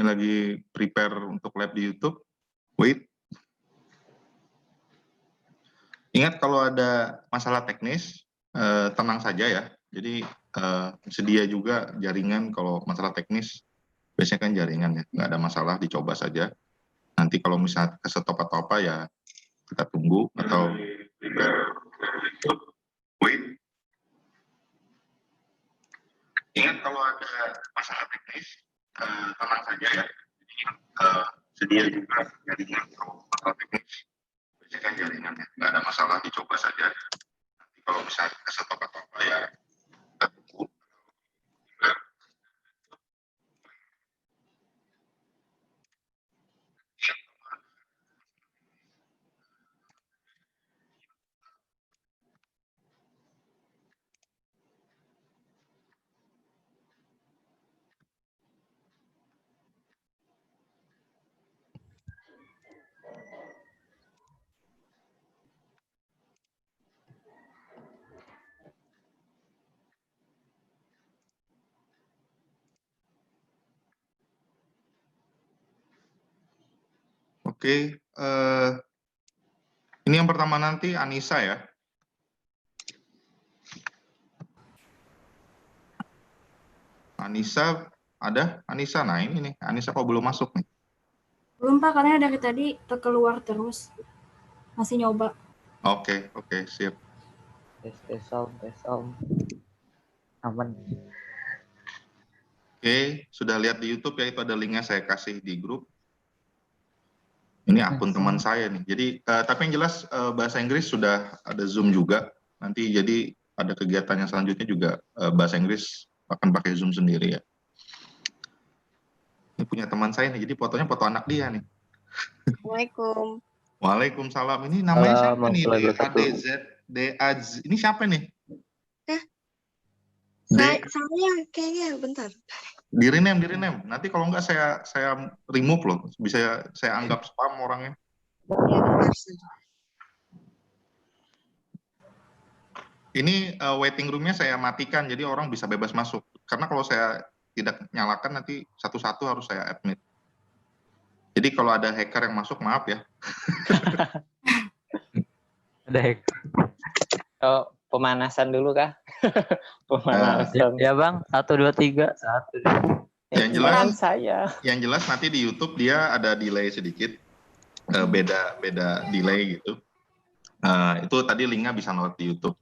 lagi prepare untuk lab di YouTube. Wait. Ingat kalau ada masalah teknis, tenang saja ya. Jadi sedia juga jaringan kalau masalah teknis. Biasanya kan jaringan ya, nggak ada masalah, dicoba saja. Nanti kalau misalnya kesetop atau apa ya kita tunggu atau wait. Ingat kalau ada masalah teknis, tenang saja ya. Jadi sedia juga jaringan kalau masalah teknis. Biasanya kan jaringan ya, nggak ada masalah, dicoba saja. Nanti kalau misalnya kesetop atau apa ya kita tunggu. Oke, ini yang pertama nanti Anissa ya. Anissa ada? Anissa, nah ini nih, Anissa kok belum masuk nih? Belum Pak, karena dari tadi keluar terus. Masih nyoba. Oke, siap. Tes sound. Aman. Oke, sudah lihat di YouTube ya, itu ada linknya saya kasih di grup. Ini akun teman saya nih. Jadi, tapi yang jelas bahasa Inggris sudah ada Zoom juga. Nanti jadi ada kegiatannya selanjutnya juga bahasa Inggris akan pakai Zoom sendiri ya. Ini punya teman saya nih, jadi fotonya foto anak dia nih. Assalamualaikum. Waalaikumsalam. Ini namanya siapa nih? DAZ. Ini siapa nih? Saya kayaknya bentar. Di rename. Nanti kalau enggak saya remove loh. Bisa saya anggap spam orangnya. Ya, bentar. Ini waiting room-nya saya matikan, jadi orang bisa bebas masuk. Karena kalau saya tidak nyalakan, nanti satu-satu harus saya admit. Jadi kalau ada hacker yang masuk, maaf ya. Ada hacker. Oh, pemanasan dulu kah? Pemanasan. Ya Bang, 1, 2, 3. 1. Yang jelas nanti di YouTube dia ada delay sedikit. Beda delay gitu. Itu tadi linknya bisa nolak di YouTube.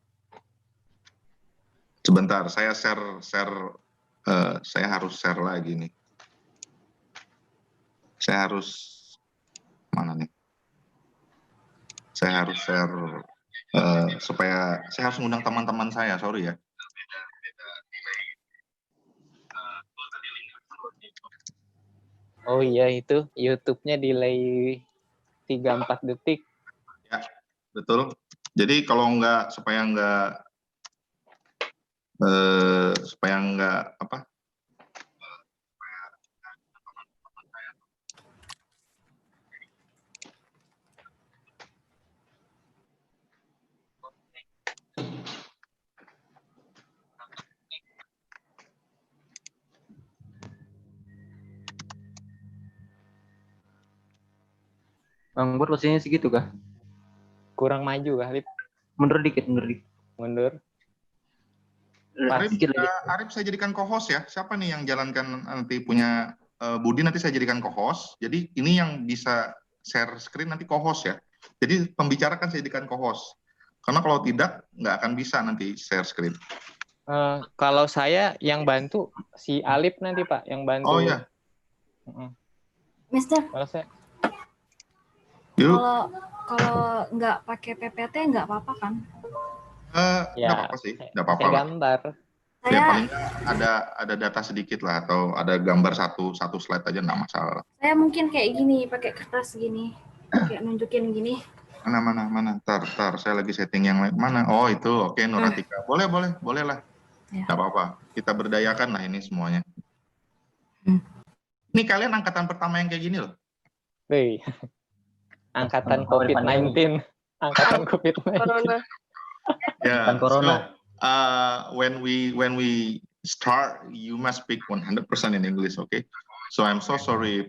Sebentar, saya saya harus share lagi nih. Saya harus mana nih? Saya harus share supaya saya harus ngundang teman-teman saya, sorry ya. Oh iya, itu YouTube-nya delay 3-4 detik. Ya, betul. Jadi kalau supaya nggak apa? Bang, buat posisinya segitu kah? Kurang maju kah, Lip? Mundur dikit. Mundur. Arif saya jadikan co-host ya. Siapa nih yang jalankan nanti punya Budi, nanti saya jadikan co-host. Jadi ini yang bisa share screen nanti co-host ya. Jadi pembicara kan saya jadikan co-host. Karena kalau tidak, nggak akan bisa nanti share screen. Kalau saya yang bantu si Alip nanti Pak, yang bantu. Oh ya. Mister. Kalau saya. Kalau nggak pakai PPT nggak apa-apa kan? Nggak apa-apa sih, nggak apa-apa. Gambar. Ya paling ada data sedikit lah, atau ada gambar satu slide aja nggak masalah. Saya mungkin kayak gini, pakai kertas gini, kayak nunjukin gini. Mana? Tar, saya lagi setting yang lain. Mana? Oh itu, oke, Nuratika. Boleh lah. Ya. Nggak apa-apa. Kita berdayakan lah ini semuanya. Ini kalian angkatan pertama yang kayak gini loh. Wih. Angkatan COVID-19. Angkatan COVID-19. Corona. Yeah. Corona. So, when we start, you must speak 100% in English, okay? So I'm so sorry if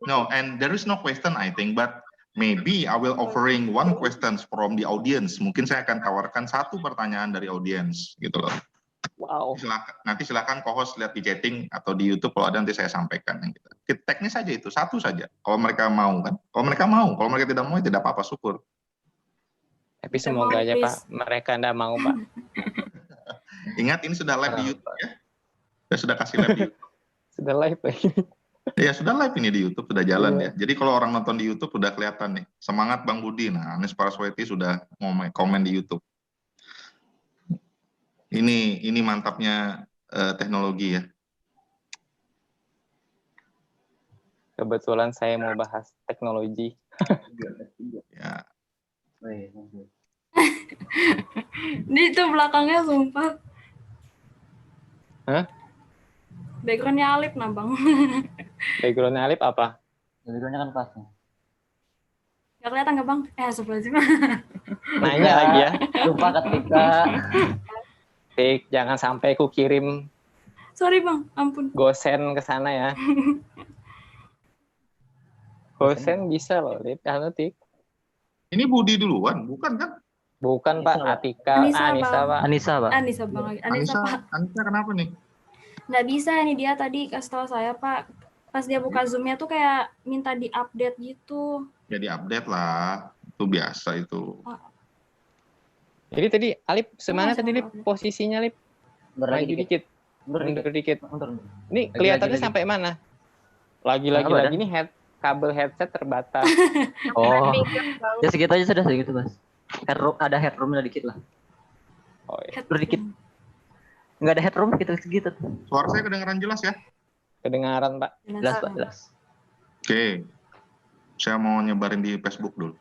no, and there is no question I think, but maybe I will offering one questions from the audience. Mungkin saya akan tawarkan satu pertanyaan dari audience gitu loh. Wow. Nanti silakan co-host lihat di chatting atau di YouTube kalau ada nanti saya sampaikan. Teknis saja itu, satu saja. Kalau mereka mau kan, kalau mereka tidak mau ya tidak apa-apa, syukur. Tapi semoga aja Pak, mereka enggak mau Pak. Ingat ini sudah live di YouTube ya. Saya sudah kasih live di YouTube. Sudah live lagi. Ya sudah live ini di YouTube, sudah jalan ya. Jadi kalau orang nonton di YouTube sudah kelihatan nih. Semangat Bang Budi. Nah, Anies Parasweti sudah komen di YouTube. Ini mantapnya teknologi ya. Kebetulan saya mau bahas teknologi. Ya. Ini tuh belakangnya sumpah. Hah? Backgroundnya Alip nah Bang. Background-nya Alip apa? Backgroundnya kan kelasnya. Gak kelihatan nggak Bang? Astagfirullahaladzim. Nanya lagi ya. Lupa ketika. Tik, jangan sampai ku kirim Sorry Bang, ampun. gosen ke sana ya. Gosen bisa loh, Lip. Halo, Tik. Ini Budi duluan, bukan kan? Bukan Pak, Atika. Anissa, Pak. Anissa, Pak. Anissa Bang. Anissa Pak. Anissa kenapa nih? Nggak bisa ini dia tadi kasih tahu saya Pak. Pas dia buka Zoom-nya tuh kayak minta di-update gitu. Ya di-update lah. Itu biasa itu. Jadi tadi Alip semana tadi Lip posisinya Lip? Mundur Maju dikit. Mundur dikit. Mundur. Ini kelihatannya sampai mana? Lagi nih kabel headset terbatas. Oh. Ya segitu aja sudah segitu, Mas. Headroom, ada headroomnya dikit lah. Oh iya. Mundur dikit. Enggak ada headroom segitu. Suara saya kedengaran jelas ya? Kedengaran Pak. Jelas, Pak, jelas. Oke. Saya mau nyebarin di Facebook dulu.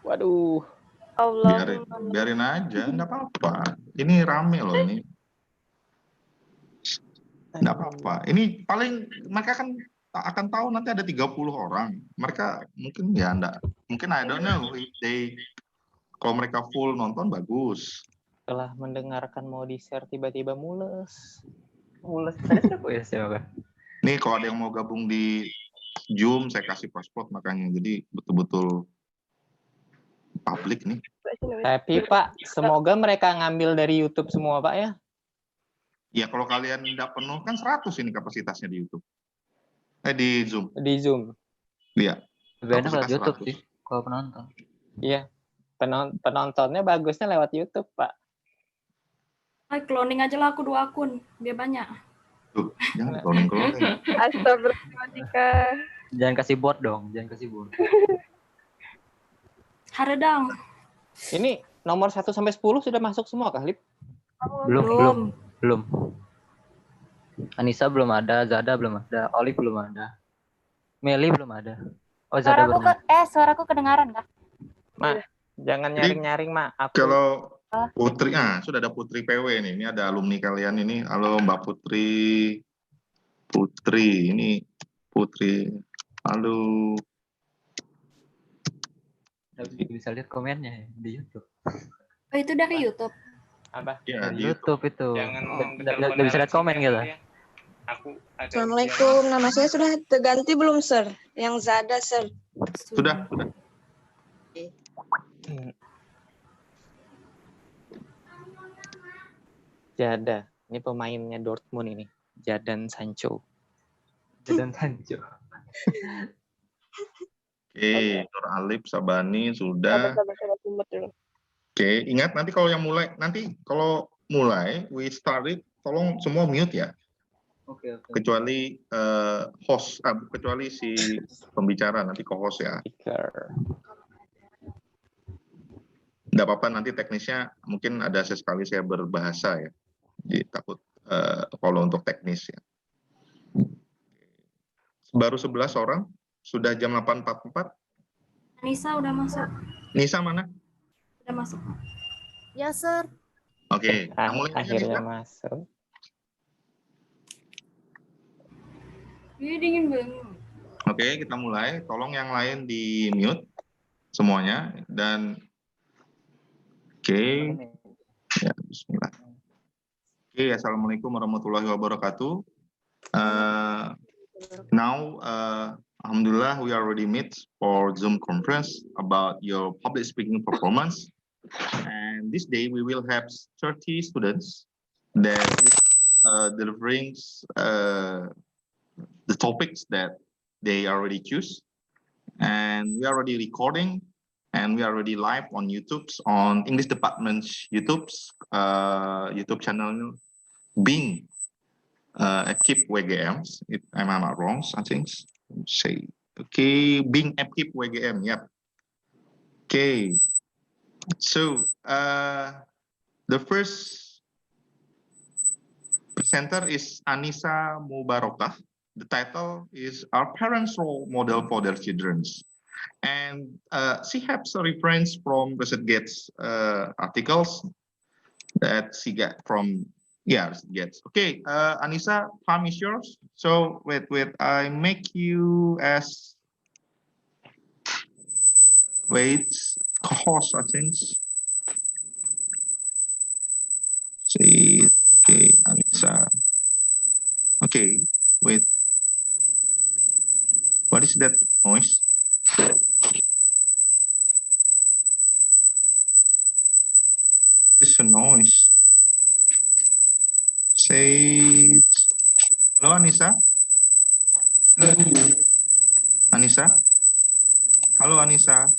Waduh. Allah. Biarin aja, nggak apa-apa. Ini rame loh ini. Nggak apa-apa. Ini paling mereka kan akan tahu nanti ada 30 orang. Mereka mungkin ya enggak. Mungkin I don't know if kalau mereka full nonton bagus. Setelah mendengarkan mau di-share tiba-tiba mules. Mulai siapa ya siapa? Nih kalau ada yang mau gabung di Zoom saya kasih password makanya. Jadi betul-betul publik nih. Tapi Pak, semoga mereka ngambil dari YouTube semua Pak ya. Ya kalau kalian tidak penuh kan 100 ini kapasitasnya di YouTube. Di Zoom. Di Zoom. Iya. Lebih enak lewat Kapasitas YouTube 100. sih kalau penonton. Iya. Penontonnya bagusnya lewat YouTube Pak. Cloning aja lah aku 2 akun, biar banyak. Tuh, jangan cloning. Astagfirullah. Jangan kasih bot dong, jangan kasih bot. Haredang. Ini nomor 1 sampai 10 sudah masuk semua kah, Lip? Belum. Anissa belum ada, Zada belum ada, Oli belum ada. Meli belum ada. Oh, Zada Suaraku belum. suaraku kedengaran kah? Mak, jangan nyaring-nyaring, Mak. Aku Kalau Putri, sudah ada Putri PW nih. Ini ada alumni kalian ini. Halo Mbak Putri. Ini Putri. Halo. Bisa lihat komennya ya, di YouTube. Oh itu dari YouTube. apa? Ya, Di di YouTube itu. Jangan Udah bisa lihat komen gitu. Aku Assalamualaikum. Nama saya sudah terganti belum, Sir? Yang Zada, Sir. Sudah. Jada. Ini pemainnya Dortmund ini. Jadon Sancho. Dan Sancho. Oke, Nur Alif, Sabani sudah. Oke, ingat nanti kalau mulai we started, tolong semua mute ya. Oke. Kecuali host, kecuali si pembicara nanti co-host ya. Speaker. Nggak apa-apa nanti teknisnya mungkin ada sesekali saya berbahasa ya. Jadi takut kalau untuk teknis ya. Baru 11 orang, sudah jam 8.44. Nisa udah masuk. Nisa mana? Udah masuk. Ya, Sir. Oke, kita mulai aja, Akhirnya Nisa. masuk. Ini dingin banget. Oke, kita mulai. Tolong yang lain di mute semuanya dan oke. Ya, bismillah. Oke, assalamualaikum warahmatullahi wabarakatuh. Now, Alhamdulillah, we already meet for Zoom conference about your public speaking performance. And this day we will have 30 students that delivering the topics that they already choose. And we are already recording and we are already live on YouTube's on English department's YouTube channel being Ekip WGM. If I'm not wrong, I think. Say okay, being Ekip WGM. Yep. Okay. So the first presenter is Anissa Mubarakah. The title is Our Parents' Role Model for Their Children. And she has a reference from ResearchGate's articles that she got from, ResearchGate. Okay, Anissa, time is yours. So wait, I make you as, co-host, I think. See, okay, Anissa. Okay, wait. What is that noise? It's a noise. Say, hello, Anissa. Anissa. Hello, Anissa.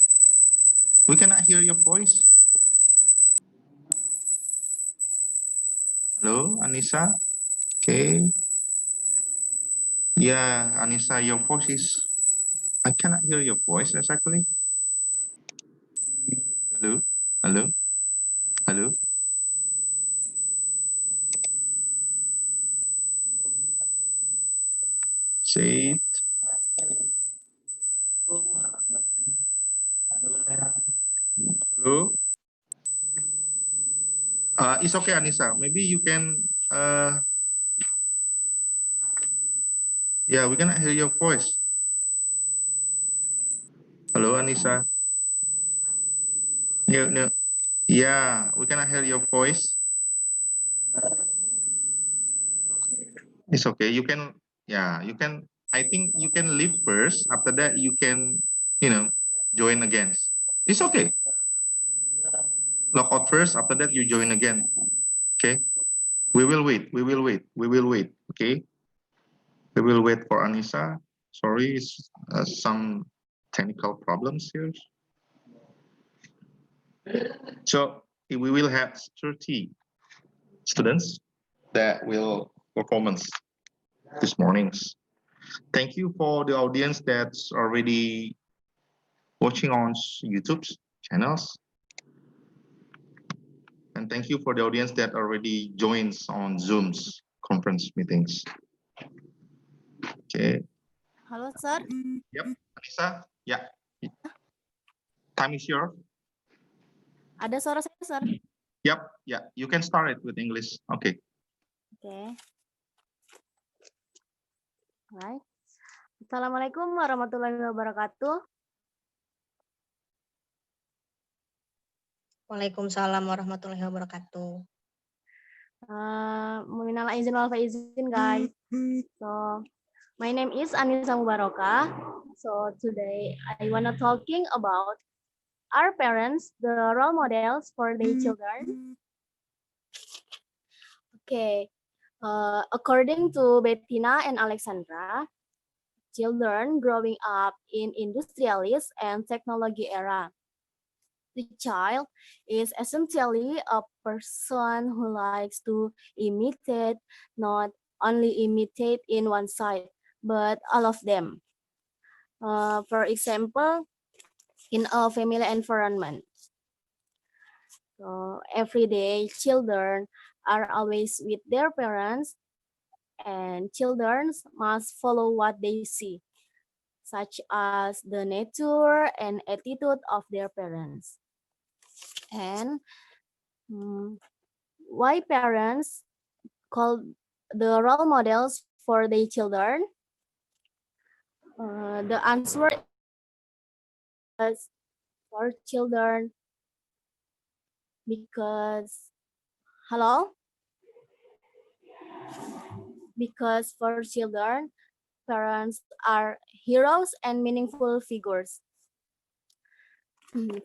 We cannot hear your voice. Hello, Anissa. Okay. Yeah, Anissa, your voice is. I cannot hear your voice exactly. Hello, hello, hello. Say it. Hello. It's okay, Anissa. Maybe you can. Yeah, we cannot hear your voice. Hello, Anissa. No, no. Yeah, we cannot hear your voice. It's okay. You can. Yeah, you can. I think you can leave first. After that, you can, join again. It's okay. Log out first. After that, you join again. Okay. We will wait. We will wait. We will wait. Okay. We will wait for Anissa. Sorry, it's, some technical problems here. So we will have 30 students that will performance this morning. Thank you for the audience that's already watching on YouTube channels. And thank you for the audience that already joins on Zoom's conference meetings. Okay. Halo, Sir. Yep, Anissa. Yeah. Time is yours. Ada suara saya, Sir? Yep. Yeah. You can start it with English. Okay. Okay. Alright. Assalamualaikum warahmatullahi wabarakatuh. Waalaikumsalam warahmatullahi wabarakatuh. Minal aizin wal faizin, guys. So, my name is Anissa Mubarakah. So, today I wanna talking about our parents, the role models for their children. Okay. According to Bettina and Alexandra, children growing up in industrialist and technology era. The child is essentially a person who likes to imitate, not only imitate in one side, but all of them. For example, in a family environment. So everyday children are always with their parents, and children must follow what they see, such as the nature and attitude of their parents. And why parents call the role models for their children? The answer is for children because, hello? Because for children, parents are heroes and meaningful figures.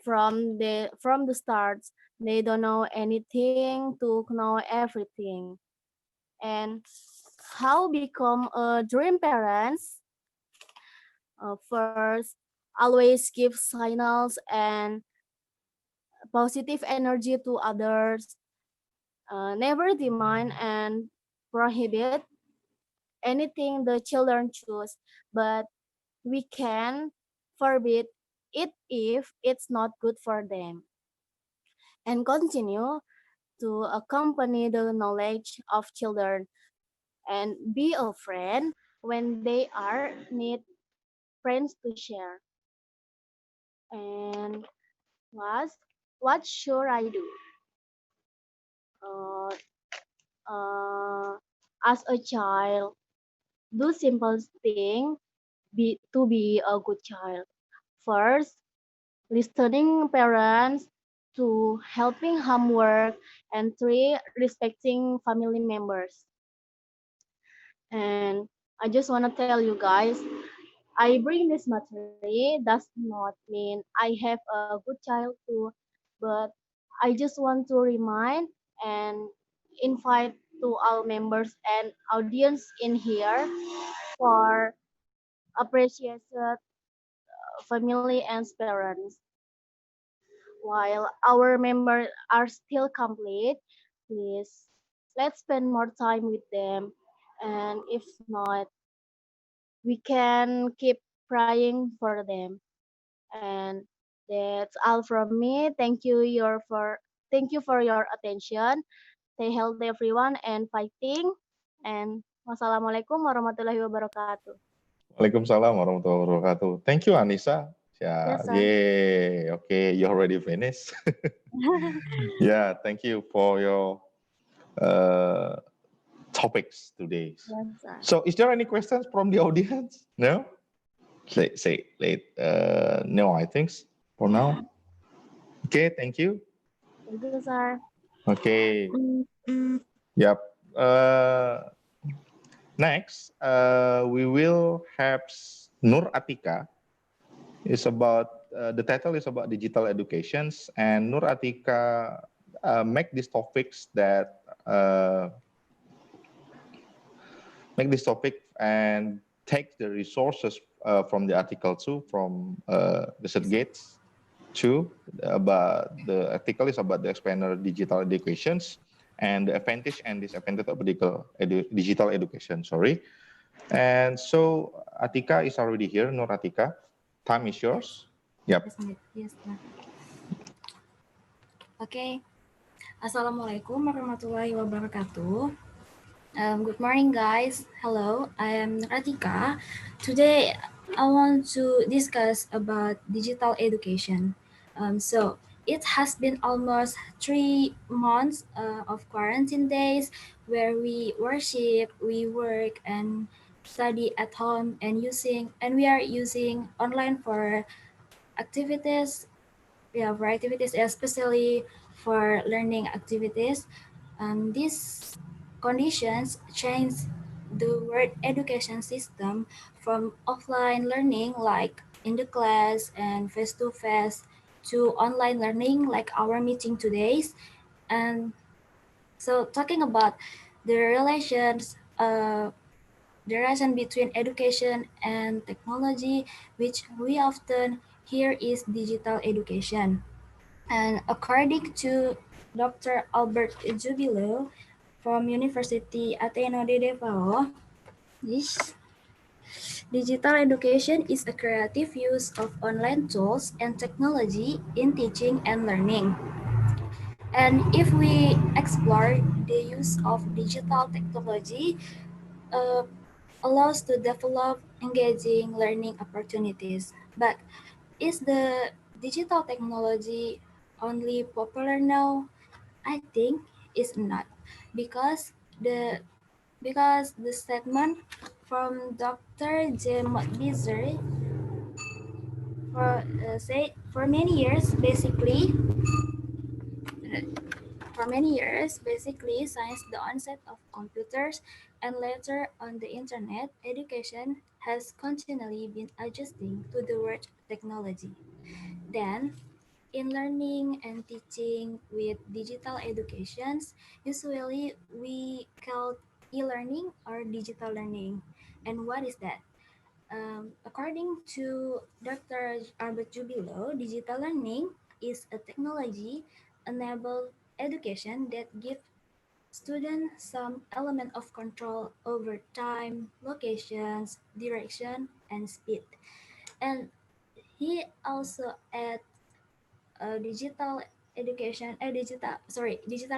From the start, they don't know anything to know everything. And how become a dream parents? First, always give signals and positive energy to others. Never demand and prohibit anything the children choose, but we can forbid it if it's not good for them. And continue to accompany the knowledge of children and be a friend when they are need friends to share. And last, what should I do? Uh, as a child, do simple thing to be a good child. First, listening parents, to helping homework, and three, respecting family members. And I just want to tell you guys, I bring this material does not mean I have a good child too, but I just want to remind and invite to our members and audience in here for appreciate family and parents. While our members are still complete, please let's spend more time with them. And if not, we can keep praying for them. And that's all from me. Thank you for your attention. Stay healthy everyone and fighting. And wassalamualaikum warahmatullahi wabarakatuh. Waalaikumsalam warahmatullahi wabarakatuh. Thank you, Anissa. Yeah, Yes, sir. yay. Okay, you already finished. Yeah, thank you for your topics today. Yes, sir. So, is there any questions from the audience? No? No, I think for now. Okay, thank you. Thank you, sir. Okay. Yep. Next, we will have Nur Atika. It's about the title is about digital educations, and Nur Atika make these topics that make this topic and take the resources from the article 2 from the Gates 2 about the article is about the explainer digital educations and the advantage and disadvantage of digital education. Sorry. And so Atika is already here. Nur Atika, time is yours. Yep. Yes, ma'am. Okay. Assalamualaikum warahmatullahi wabarakatuh. Good morning, guys. Hello, I am Ratika. Today, I want to discuss about digital education. So, it has been almost 3 months of quarantine days where we worship, we work, and study at home, and we are using online for activities. Yeah, for activities, especially for learning activities. These conditions change the world education system from offline learning like in the class and face-to-face to online learning like our meeting today. And so talking about the the relation between education and technology, which we often hear is digital education. And according to Dr. Albert Jubilo from University Ateneo de Davao, this digital education is a creative use of online tools and technology in teaching and learning. And if we explore the use of digital technology, uh, allows to develop engaging learning opportunities. But is the digital technology only popular now? I think it's not, because the statement from Dr. Jim Bizer for many years basically since the onset of computers, and later on the internet, education has continually been adjusting to the word technology. Then, in learning and teaching with digital educations, usually we call e-learning or digital learning. And what is that? According to Dr. Albert Jubilo, digital learning is a technology-enabled education that gives students some element of control over time, locations, direction, and speed. And he also adds digital digital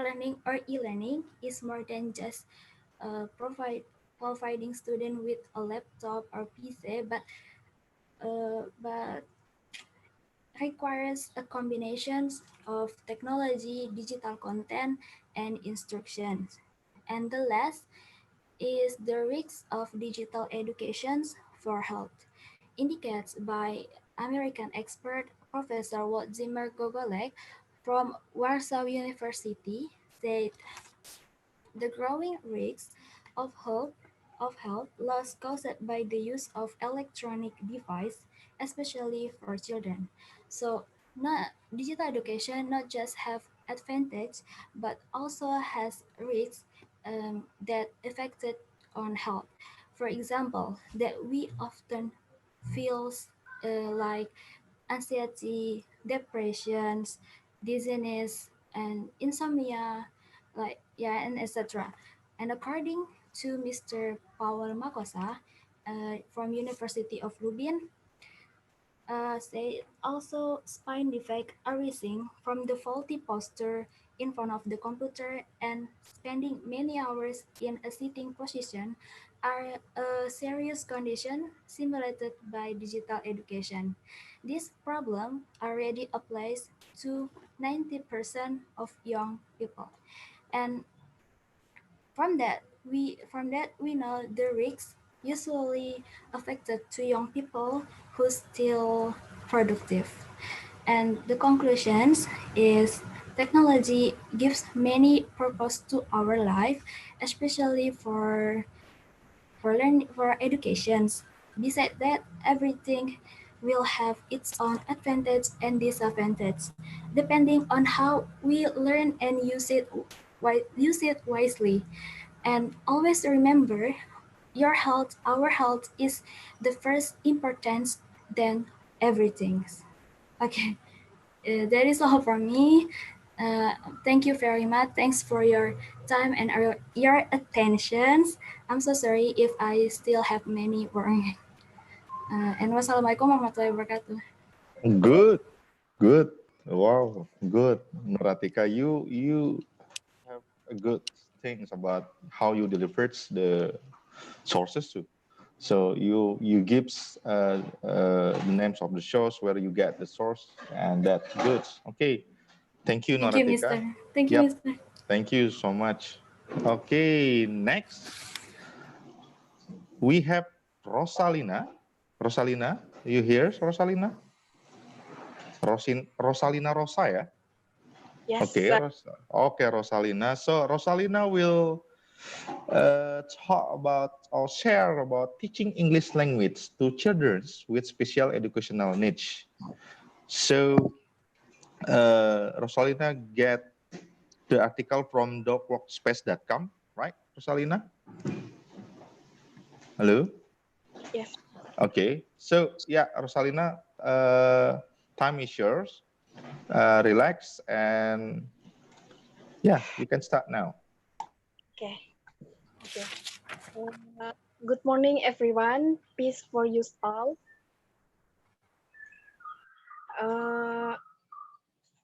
learning or e-learning is more than just providing student with a laptop or PC, but requires a combination of technology, digital content, and instructions. And the last is the risks of digital educations for health, indicates by American expert Professor Włodzimir Gogolek from Warsaw University said the growing risks of health loss caused by the use of electronic device, especially for children. So, not digital education not just have advantage, but also has risks that affected on health. For example, that we often feels like anxiety, depressions, dizziness, and insomnia, and etc. And according to Mr. Paul Makosa from University of Lubin, say also spine defect arising from the faulty posture in front of the computer and spending many hours in a sitting position are a serious condition simulated by digital education. This problem already applies to 90% of young people. And from that we know the risks usually affected to young people who still productive. And the conclusions is technology gives many purpose to our life, especially for educations. Besides that, everything will have its own advantage and disadvantage, depending on how we learn and use it wisely. And always remember, your health, our health is the first importance than everything. Okay, that is all from me. Uh, Thank you very much. Thanks for your time and your attentions. I'm so sorry if I still have many words. And wassalamualaikum warahmatullahi wabarakatuh. Good. Wow, good. Nuratika, you have a good things about how you delivered the sources to. So you gives the names of the shows where you get the source, and that's good. Okay, thank you, Thank you, Nuratika. Mister. Thank you, Yep. Mister. Thank you so much. Okay, next we have Rosalina. Rosalina, you here, Rosalina? Rosalina Rosa, ya? Yes, Okay, sir. okay, Rosalina. So Rosalina will talk about or share about teaching English language to children with special educational needs. So Rosalina get the article from dogworkspace.com, right, Rosalina? Hello? Yes. Okay, so yeah, Rosalina, time is yours. Relax and yeah, you can start now. Okay. Okay. Good morning, everyone. Peace for you all.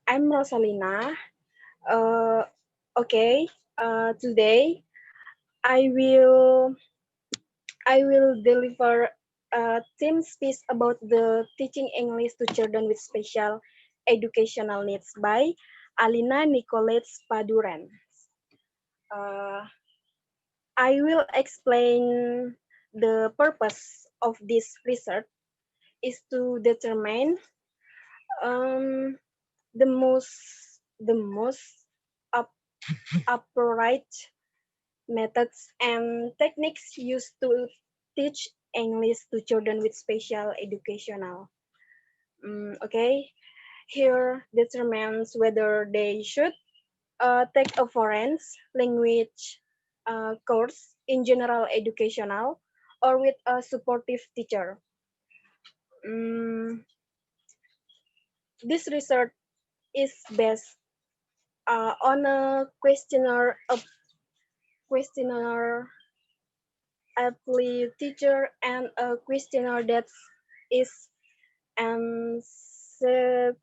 I'm Rosalina. Okay. Today I will deliver a theme speech about the teaching English to children with special educational needs by Alina Nicolets Paduran. I will explain the purpose of this research is to determine the most appropriate methods and techniques used to teach English to children with special educational. Okay, here determines whether they should take a foreign language course in general educational or with a supportive teacher. This research is based on a questionnaire athlete teacher and a questionnaire that is answered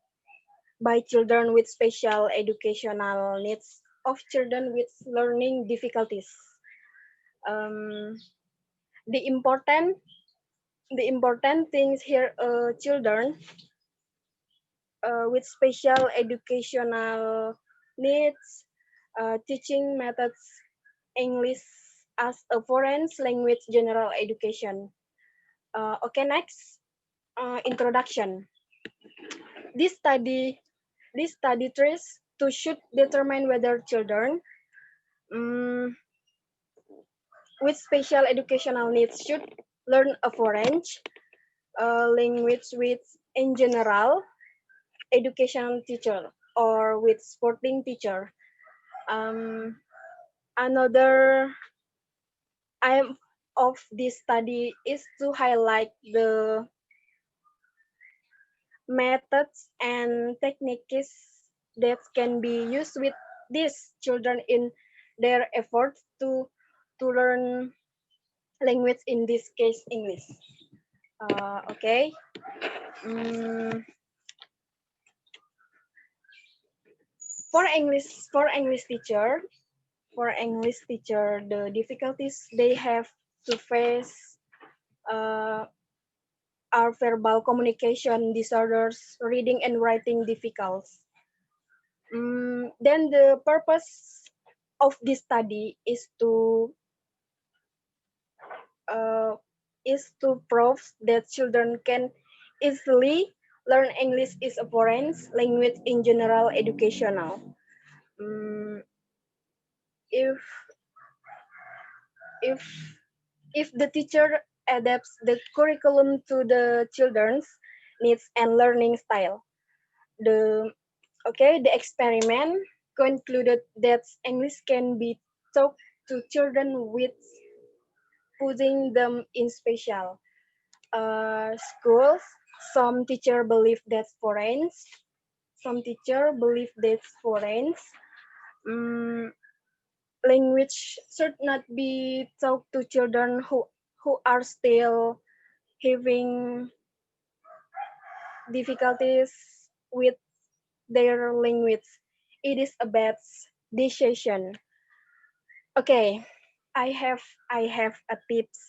by children with special educational needs of children with learning difficulties. The important things here, children with special educational needs, teaching methods, English as a foreign language, general education. Okay, next, introduction. This study tries to should determine whether children with special educational needs should learn a foreign language with, in general, educational teacher or with sporting teacher. Another aim of this study is to highlight the methods and techniques that can be used with these children in their efforts to learn language, in this case English. Okay. For English teacher, the difficulties they have to face are verbal communication disorders, reading and writing difficulties. Then the purpose of this study is to prove that children can easily learn English is a foreign language in general educational. If the teacher adapts the curriculum to the children's needs and learning style. The experiment concluded that English can be taught to children with putting them in special schools. Some teacher believe that's foreign. Language should not be taught to children who are still having difficulties with their language. It is a bad decision. Okay, I have a tips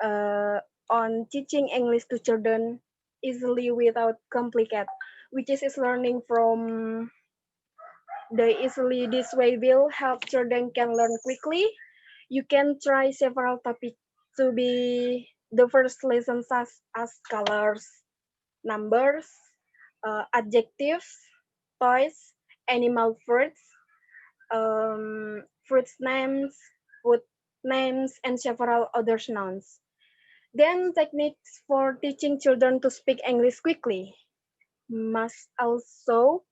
on teaching English to children easily without complicate, which is learning from the easily. This way will help children can learn quickly. You can try several topics to be the first lesson, such as colors, numbers, adjectives, toys, animal fruits, fruits names, food names, and several other nouns. Then techniques for teaching children to speak English quickly must also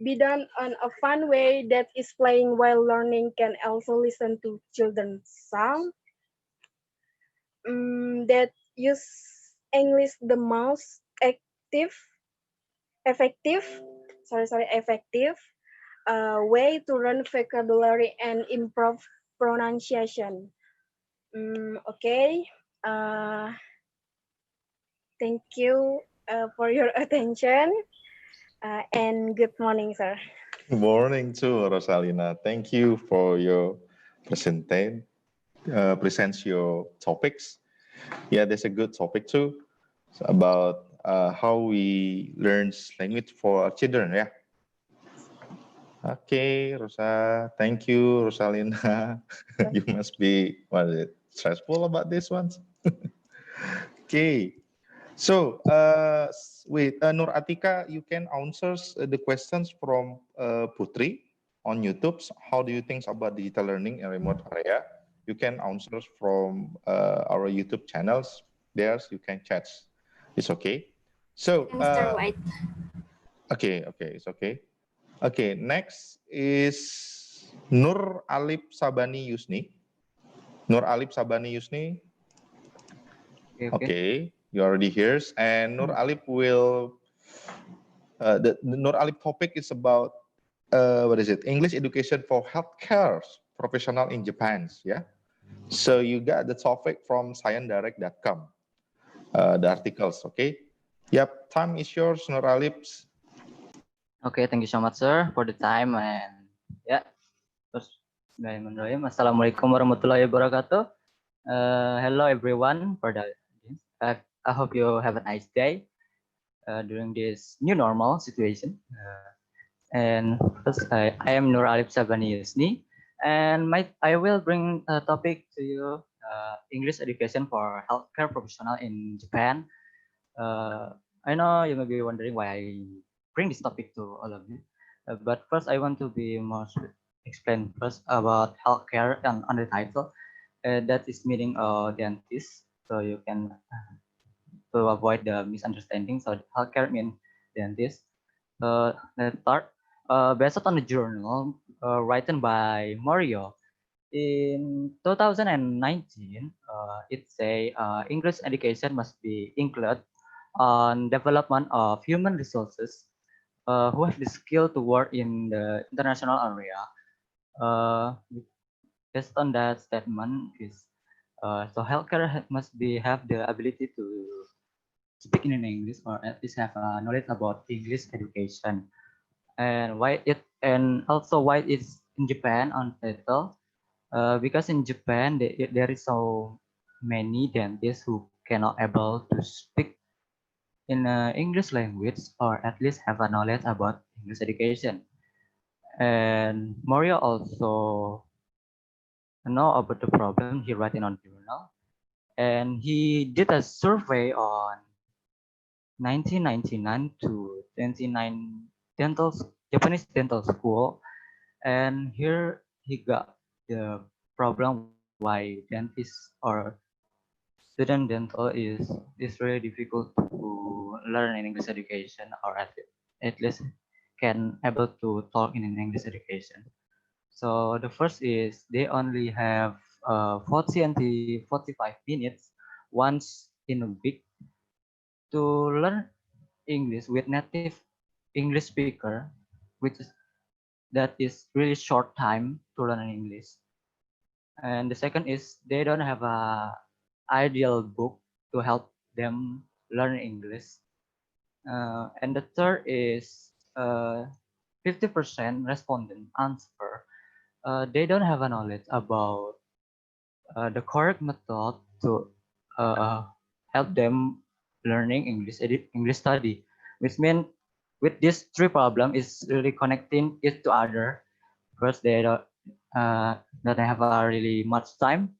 be done on a fun way that is playing while learning. Can also listen to children's song that use English the most effective way to learn vocabulary and improve pronunciation. Okay. Thank you for your attention and good morning, sir. Good morning too, Rosalina. Thank you for your presents your topics. Yeah, that's a good topic too. It's about how we learn language for children. Yeah. Okay, Rosa. Thank you, Rosalina. You must be stressful about this one. Okay. So, wait, Nur Atika, you can answer the questions from Putri. on YouTube, how do you think about digital learning in remote area? You can answer from our YouTube channels. There you can chat. It's okay. So, Mr. White. okay, it's okay. Okay, next is Nur Alip Sabani Yusni. Nur Alip Sabani Yusni. Okay, you already here. And Nur Alip will, the Nur Alip topic is about, what is it? English education for healthcare professional in Japan. Yeah. So you got the topic from sciencedirect.com, the articles. Okay. Yep. Time is yours, Nur Alip. Okay, thank you so much, sir, for the time. And yeah, terus Assalamualaikum warahmatullahi wabarakatuh. Hello everyone. I hope you have a nice day during this new normal situation. And first, I am Nur Alip Sabani Yusni, and I will bring a topic to you: English education for healthcare professional in Japan. I know you may be wondering why I bring this topic to all of you, but first I want to be explain first about healthcare and on the title. That is meaning dentist, so you can to avoid the misunderstanding. So healthcare means dentist. Let's start. Based on the journal written by Mario in 2019, it say English education must be included on development of human resources who have the skill to work in the international area. Based on that statement is so healthcare must have the ability to speak in English or at least have knowledge about English education. And also why it's in Japan on title, because in Japan there is so many dentists who cannot able to speak in English language or at least have a knowledge about English education. And Mario also know about the problem. He writing on journal, and he did a survey on 1999 to 29 Japanese dental school, and here he got the problem why dentist or student dental is really difficult to learn in English education or at least can able to talk in an English education. So the first is they only have 40 until 45 minutes once in a week to learn English with native English speaker, which is that is really short time to learn English. And the second is they don't have a ideal book to help them learn English. And the third is 50% respondent answer. They don't have a knowledge about the correct method to help them learning English study, which means with these three problem is really connecting it to other. First, they don't have a really much time.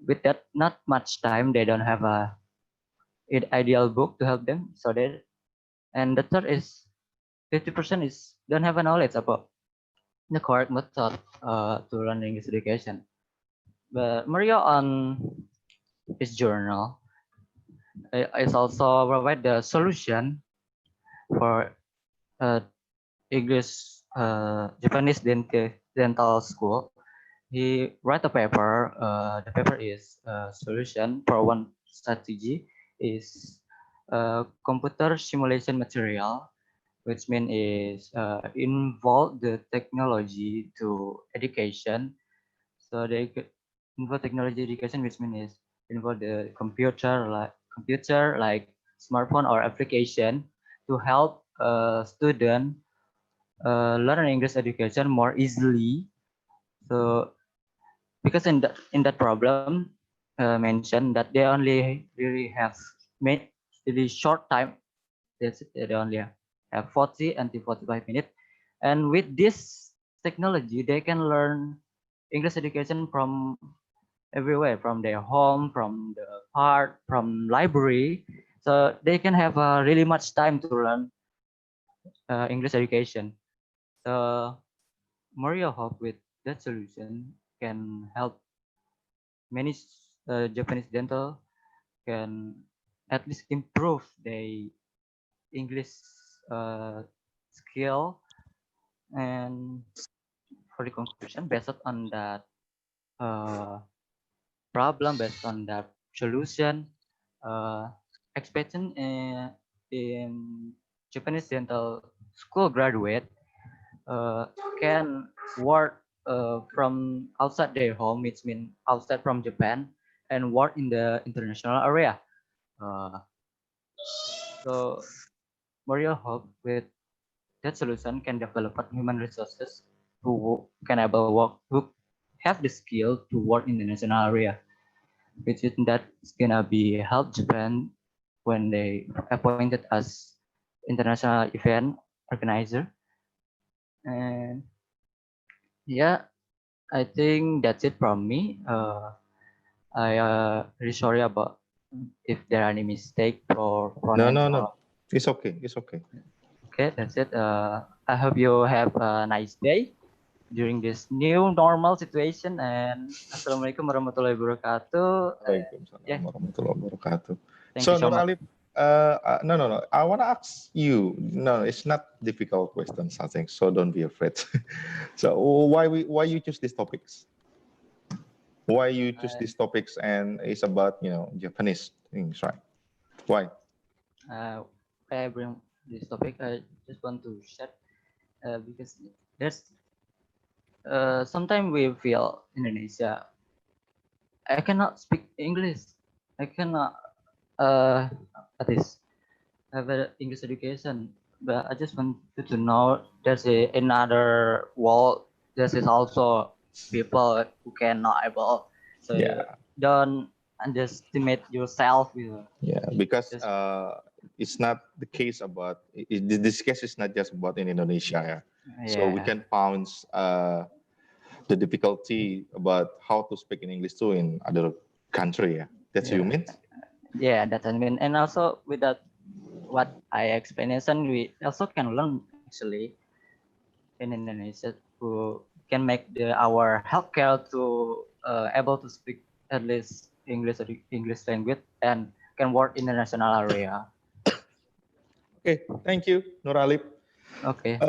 With that not much time, they don't have a ideal book to help them. So they, and the third is 50% is don't have a knowledge about the correct method to learn English education. But Mario on his journal is also provide the solution for English Japanese dental school. He write a paper. The paper is solution for one strategy is computer simulation material, which means is involve the technology to education. So they involve technology education, which means is involve the computer like smartphone or application to help student learn English education more easily. So because in that problem mentioned that they only really have made really short time. They only have 40 until 45 minutes, and with this technology they can learn English education from everywhere, from their home, from the park, from library. So they can have really much time to learn English education. So Maria hope with that solution can help many Japanese dental can at least improve their English skill. And for the conclusion, based on that problem, based on that solution, expectation in Japanese dental school graduate can work from outside their home, which means outside from Japan, and work in the international area. So Mario hope with that solution can develop human resources who can able work, who have the skill to work in the national area, which is that's gonna be help Japan when they appointed as international event organizer. And yeah, I think that's it from me. I really sorry about if there are any mistake for No. It's okay. Okay, that's it. I hope you have a nice day during this new normal situation, and Assalamualaikum warahmatullahi wabarakatuh. Waalaikumsalam warahmatullahi wabarakatuh. Thank So you so Nur much. Alif, no. I want to ask you. No, it's not difficult questions, I think. So don't be afraid. So why you choose these topics? Why you choose these topics, and it's about Japanese things, right? Why? I bring this topic. I just want to share because there's sometimes we feel Indonesia. I cannot speak English. I cannot at least have an English education. But I just want you to know there's another world. There is also people who cannot able. So Yeah. don't underestimate yourself. Yeah, because it's not the case about this case is not just about in Indonesia. Yeah. So we can found the difficulty about how to speak in English too in other country. Yeah, that's what you mean. Yeah, that's what I mean. And also with that, what I explanation, we also can learn actually in Indonesia who can make our healthcare to able to speak at least English language and can work in the national area. Okay, thank you, Nur Alif. Okay.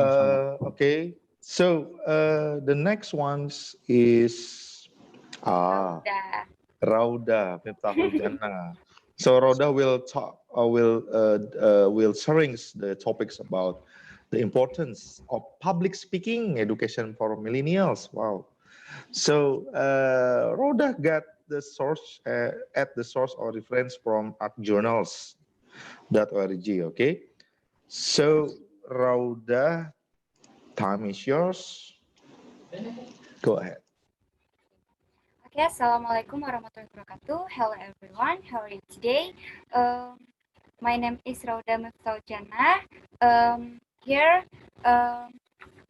Okay, so the next one is Rauda Miftahul Jannah. So Rauda will talk will sharing the topics about the importance of public speaking education for millennials. Wow. So Rauda got the source at the source or reference from artjournals.org. Okay. So Rauda, time is yours. Go ahead. Okay, Assalamualaikum warahmatullahi wabarakatuh. Hello everyone, how are you today? My name is Rauda Miftahul. Here,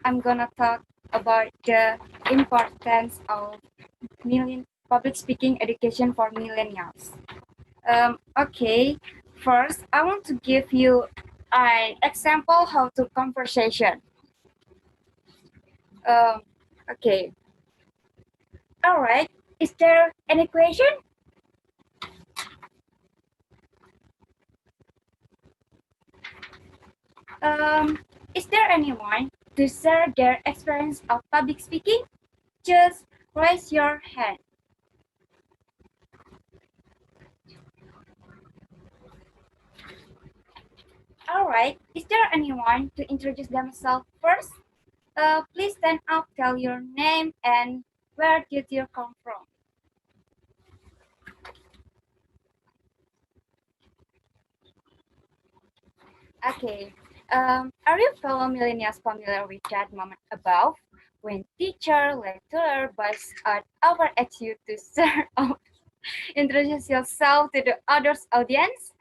I'm gonna talk about the importance of public speaking education for millennials. Okay, first I want to give you an example how to conversation. Okay. All right. Is there any question? Is there anyone to share their experience of public speaking? Just raise your hand. All right. Is there anyone to introduce themselves first? Please stand up, tell your name, and where did you come from? Okay. Are you fellow millennials familiar with that moment above when teacher, lecturer, bus at our ask you to share out, introduce yourself to the others audience?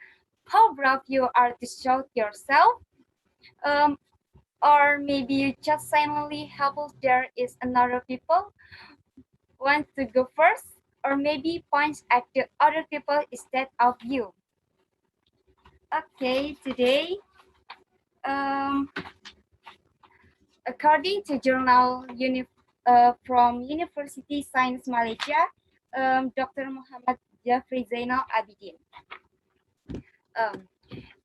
How brave you are to shout yourself? Or maybe you just silently help there is another people want to go first, or maybe points at the other people instead of you. Okay, today According to journal from University Science Malaysia, Dr. Muhammad Jafri Zainal Abidin.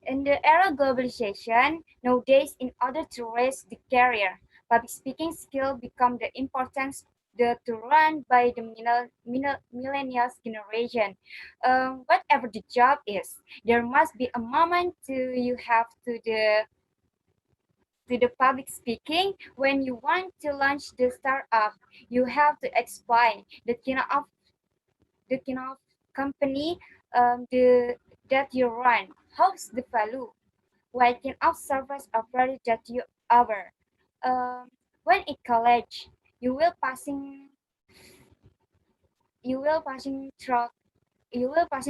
In the era of globalization, nowadays, in order to raise the career, public speaking skill become the importance to run by the millennials generation. Whatever the job is, there must be a moment you have to the public speaking. When you want to launch the startup, you have to explain the kind of company that you run. How's the value? What kind of service or product that you offer? When in college, you will passing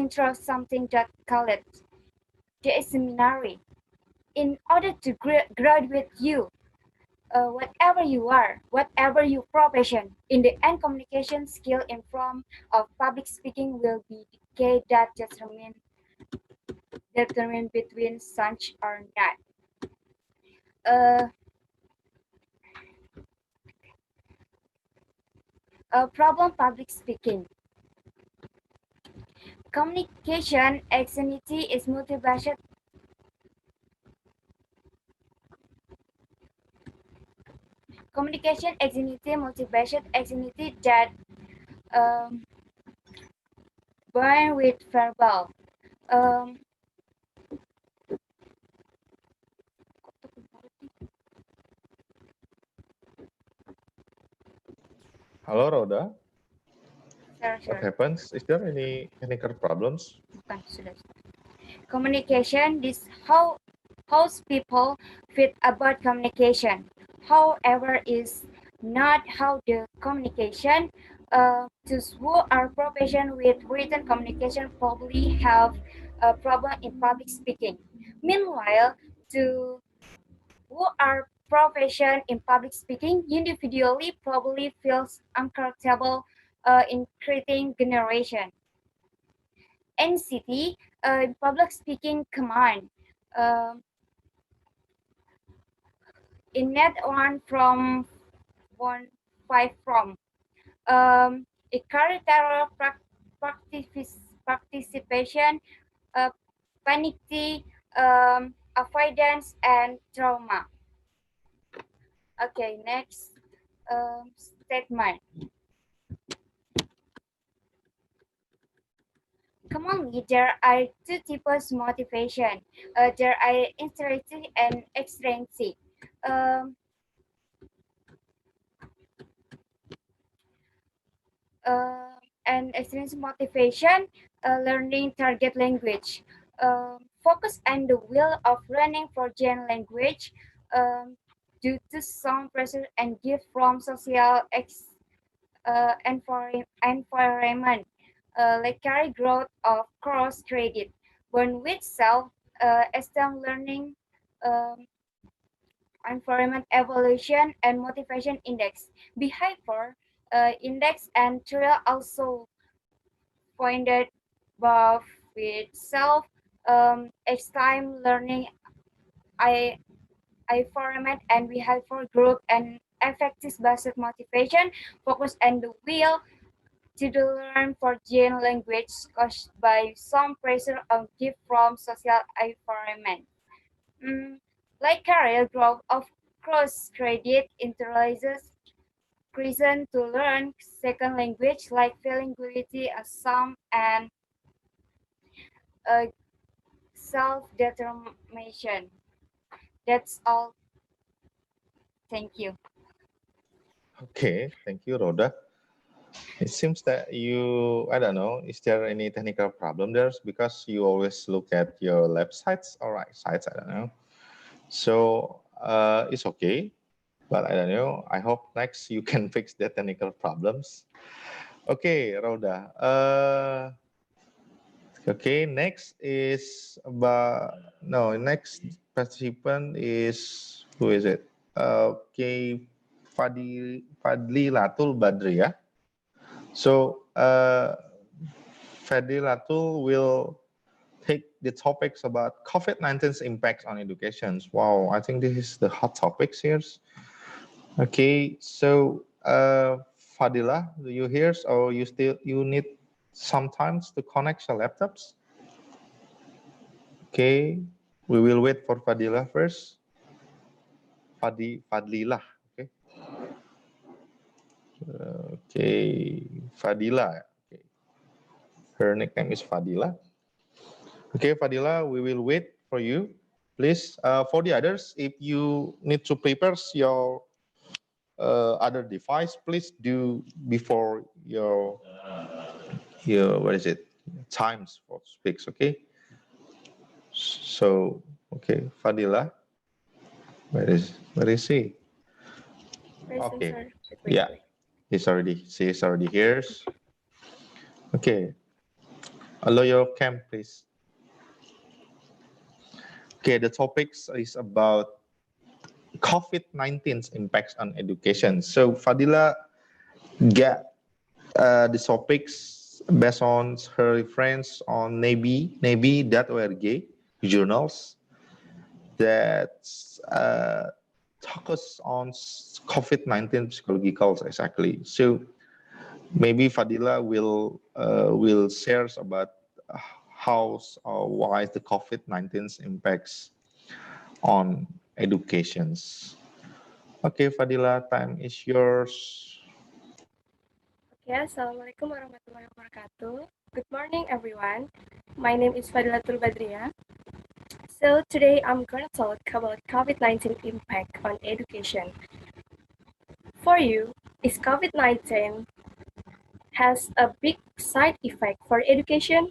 through something that called the seminary. In order to graduate you, whatever you are, whatever your profession, in the end, communication skill in form of public speaking will be the key that determine between such or not. Problem public speaking. Communication anxiety is multifaceted. Communication anxiety, multifaceted anxiety that burn with verbal. Hello, Rhoda. Sure. What happens? Is there any technical problems? Bukan, sudah. Communication, this how people feel about communication. However, is not how the communication. Those who are proficient with written communication probably have a problem in public speaking. Meanwhile, to who are proficient in public speaking individually probably feels uncomfortable in creating generation. NCT, public speaking command. In net 1 from a character participation, panic, avoidance, and trauma. Okay, next statement. Commonly, there are two types of motivation. There are intrinsic and extrinsic. And extrinsic motivation, learning target language. Focus on the will of learning foreign language due to some pressure and gift from social environment, like career growth of cross credit. Born with self-esteem learning, environment evaluation, and motivation index. Behavior index and trial also pointed above with self-esteem learning, environment and behavior group, and effective based motivation focus on the will to learn foreign language caused by some pressure on gift from social environment. Like career growth of cross credit internalizes reason to learn second language like feeling guilty as some and self-determination. That's all. Thank you. Okay, thank you, Rhoda. It seems that I don't know, is there any technical problem there? Because you always look at your left sides or right sides, I don't know. So it's okay, but I don't know. I hope next you can fix the technical problems. Okay, Rhoda. Okay, next is next participant is, who is it? Okay, Fadlilatul Badri, ya. So Fadlilatul will take the topics about COVID-19's impacts on education. Wow, I think this is the hot topics here. Okay, so Fadila, do you hear or you need sometimes to connect your laptops? Okay, we will wait for Fadila first. Fadlila, okay. Okay, Fadila. Okay. Her nickname is Fadila. Okay, Fadila, we will wait for you. Please, for the others, if you need to prepare your other device, please do before your what is it, times for speaks, okay? So, okay, Fadila, where is he? Present, Okay, sir. yeah, she is already here. Okay, allow your cam, please. Okay, the topics is about COVID-19's impacts on education. So Fadila get the topics based on her reference on Navy.org journals that focus on COVID-19 psychological exactly. So maybe Fadila will share about how or why the COVID-19's impacts on educations. Okay, Fadila, time is yours. Okay, Assalamualaikum warahmatullahi wabarakatuh. Good morning, everyone. My name is Fadilatul Badriya. So today I'm going to talk about COVID-19 impact on education. For you, is COVID-19 has a big side effect for education?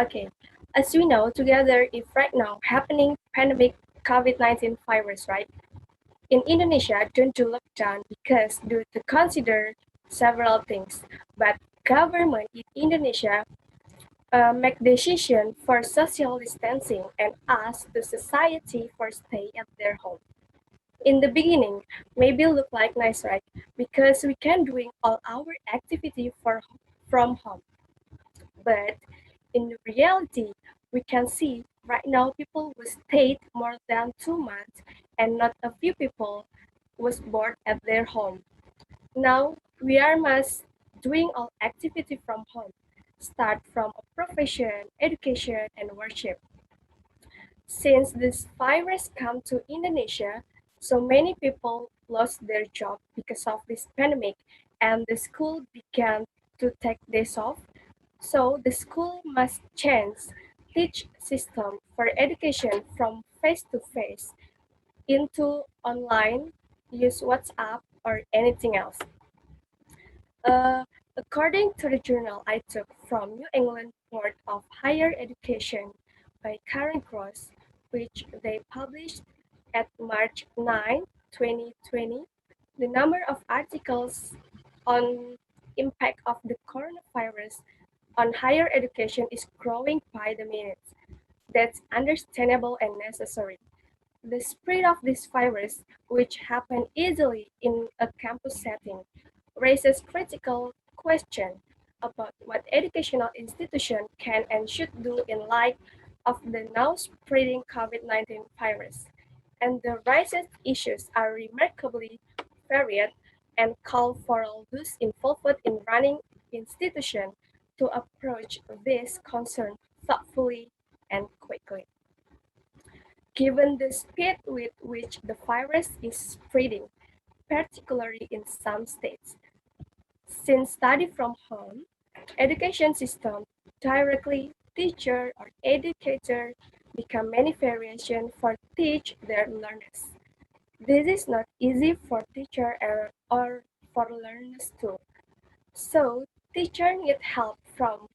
Okay, as we know together, if right now happening pandemic COVID-19 virus, right? In Indonesia, don't do lockdown because due to consider several things, but government in Indonesia make decision for social distancing and ask the society for stay at their home. In the beginning, maybe look like nice, right? Because we can doing all our activity from home. But in reality, we can see right now people will stay more than 2 months and not a few people was bored at their home. Now we are must doing all activity from home, start from a profession, education, and worship. Since this virus come to Indonesia, so many people lost their job because of this pandemic, and the school began to take days off. So the school must change teach system for education from face to face into online, use WhatsApp or anything else. Uh, According to the journal I took from New England Board of Higher Education by Karen Cross, which they published at March 9, 2020, the number of articles on impact of the coronavirus on higher education is growing by the minute. That's understandable and necessary. The spread of this virus, which happened easily in a campus setting, raises critical questions about what educational institutions can and should do in light of the now spreading COVID-19 virus. And the raised issues are remarkably varied and call for all those involved in running institutions to approach this concern thoughtfully and quickly. Given the speed with which the virus is spreading, particularly in some states, since study from home, education system directly teacher or educator become many variations for teach their learners. This is not easy for teacher or for learners too. So teacher need help from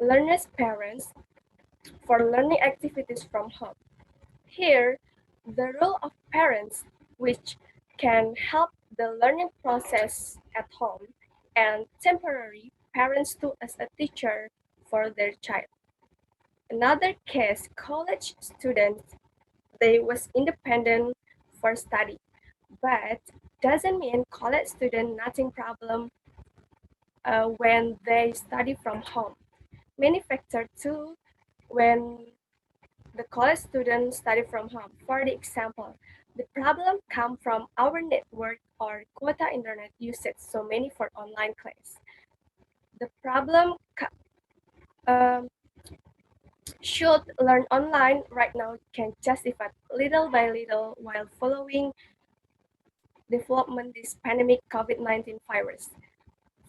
learners' parents for learning activities from home. Here, the role of parents, which can help the learning process at home, and temporary parents too as a teacher for their child. Another case, college students, they was independent for study, but doesn't mean college student nothing problem when they study from home. Many factors too when the college students study from home. For the example, The problem comes from our network or quota internet usage so many for online class. The problem should learn online right now can justify little by little while following development this pandemic COVID-19 virus.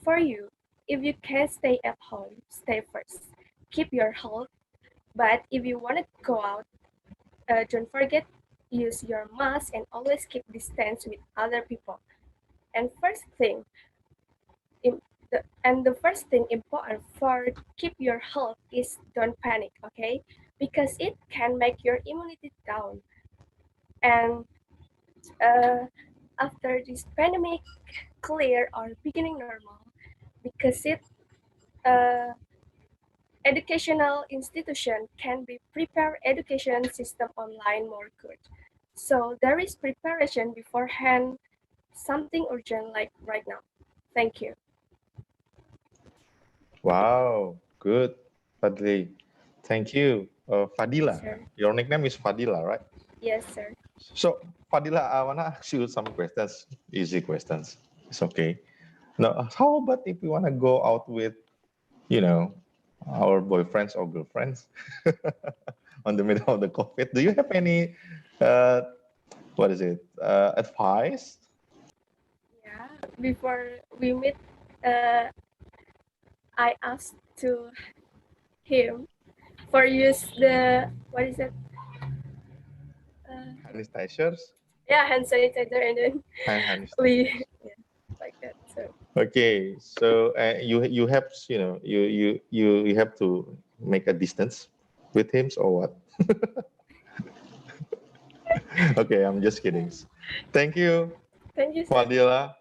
For you, if you can stay at home, stay first. Keep your health, but if you want to go out, don't forget use your mask and always keep distance with other people. And the first thing important for keep your health is don't panic, okay? Because it can make your immunity down. And uh, after this pandemic clear or beginning normal, because it uh, educational institution can be prepare education system online more good. So there is preparation beforehand, something urgent like right now. Thank you. Wow, good, Fadli. Thank you. Fadila, Sir. your nickname is Fadila, right? Yes, sir. So, Fadila, I want to ask you some questions, easy questions. It's okay. Now, how about if you want to go out with, our boyfriends or girlfriends on the middle of the COVID? Do you have any, advice? Yeah. Before we meet, I asked to him for use the what is it? Hand sanitizers? Yeah, hand sanitizer, and then Hand we sanitizers. like that. So Okay, so you have you have to make a distance with him or what? Okay, I'm just kidding. Thank you, thank you, sir. Fadila.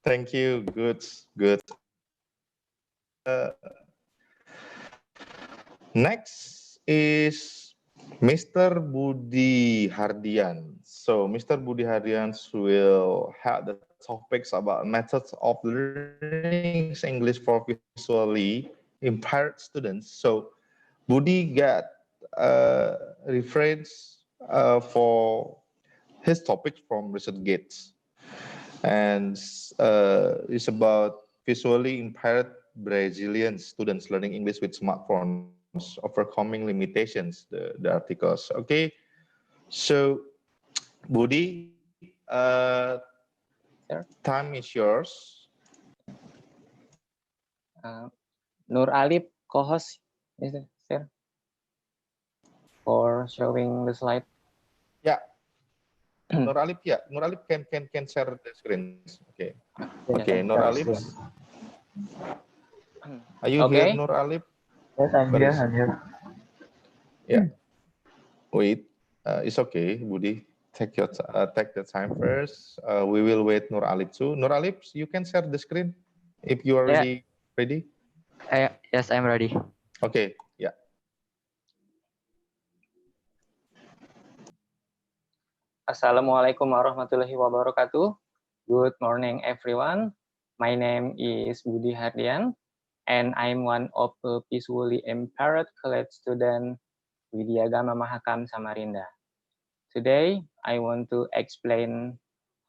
Thank you. Good, good. Next is Mr. Budi Hardian. So Mr. Budi Hardian will have the topics about methods of learning English for visually impaired students. So Budi got a reference for his topic from ResearchGate, and it's about visually impaired Brazilian students learning English with smartphones, overcoming limitations. The articles. Okay, so Budi, time is yours. Nur Alip, co-host, is it, sir, for showing the slide? Yeah, Nur Alip. Yeah, Nur Alip can share the screen. Okay, okay, Nur Alip. Are you here, Okay. Nur Alip? Yes, I'm here. I'm here. Yeah. Wait, it's okay, Budi. Take the time first. We will wait Nur Alip too. Nur Alip, you can share the screen if you are ready. Yes, I'm ready. Okay, yeah. Assalamualaikum warahmatullahi wabarakatuh. Good morning, everyone. My name is Budi Hardian, and I'm one of the visually impaired college student Widya Gama Mahakam, Samarinda. Today, I want to explain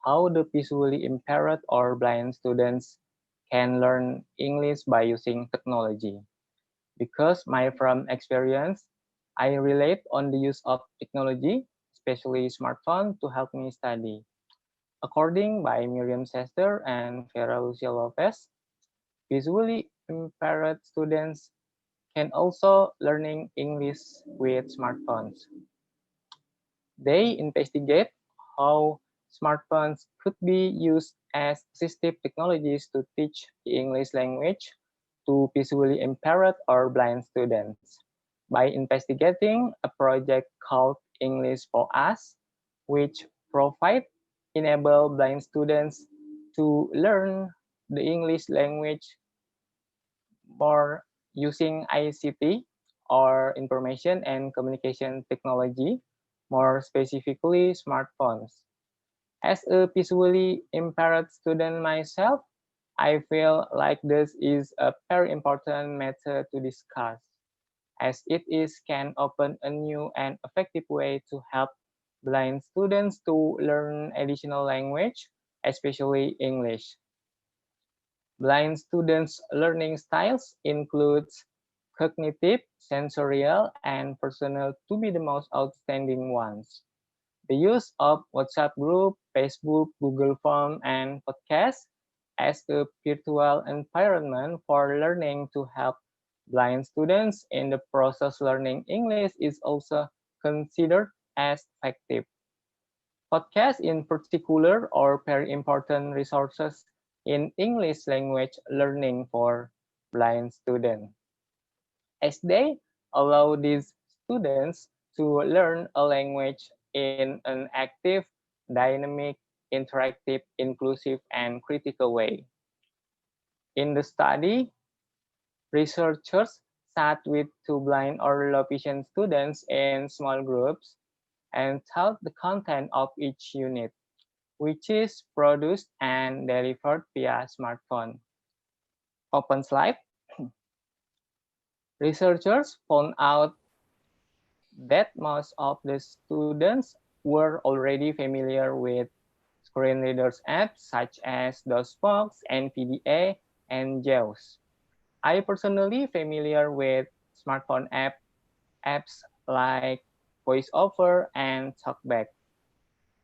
how the visually impaired or blind students can learn English by using technology. Because from experience, I relate on the use of technology, especially smartphone, to help me study. According by Miriam Sester and Vera Lucia Lopez, visually impaired students can also learning English with smartphones. They investigate how smartphones could be used as assistive technologies to teach the English language to visually impaired or blind students. By investigating a project called English for Us, which enable blind students to learn the English language more using ICT or information and communication technology, more specifically smartphones. As a visually impaired student myself, I feel like this is a very important matter to discuss, as it can open a new and effective way to help blind students to learn additional language, especially English. Blind students' learning styles includes cognitive, sensorial, and personal to be the most outstanding ones. The use of WhatsApp group, Facebook, Google Form, and podcasts as a virtual environment for learning to help blind students in the process learning English is also considered as effective. Podcasts in particular are very important resources in English language learning for blind students, as they allow these students to learn a language in an active, dynamic, interactive, inclusive, and critical way. In the study, researchers sat with two blind or low vision students in small groups and taught the content of each unit, which is produced and delivered via smartphone. Open slide. Researchers found out that most of the students were already familiar with screen readers apps such as DOSBox, NVDA, and JAWS. I personally familiar with smartphone apps like VoiceOver and TalkBack.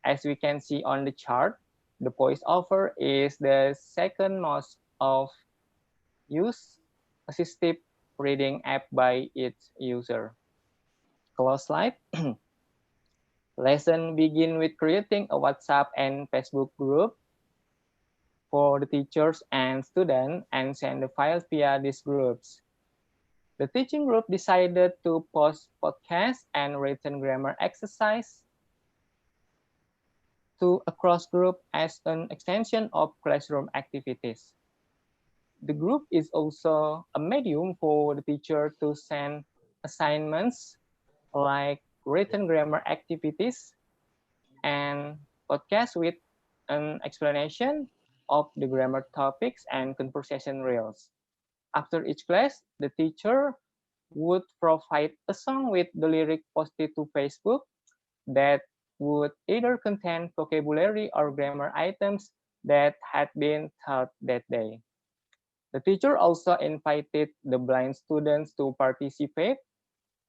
As we can see on the chart, the VoiceOver is the second most of used assistive reading app by its user. Close slide. Lesson begin with creating a WhatsApp and Facebook group for the teachers and students and send the files via these groups. The teaching group decided to post podcasts and written grammar exercise to a cross group as an extension of classroom activities. The group is also a medium for the teacher to send assignments like written grammar activities and podcasts with an explanation of the grammar topics and conversation reels. After each class, the teacher would provide a song with the lyric posted to Facebook that would either contain vocabulary or grammar items that had been taught that day. The teacher also invited the blind students to participate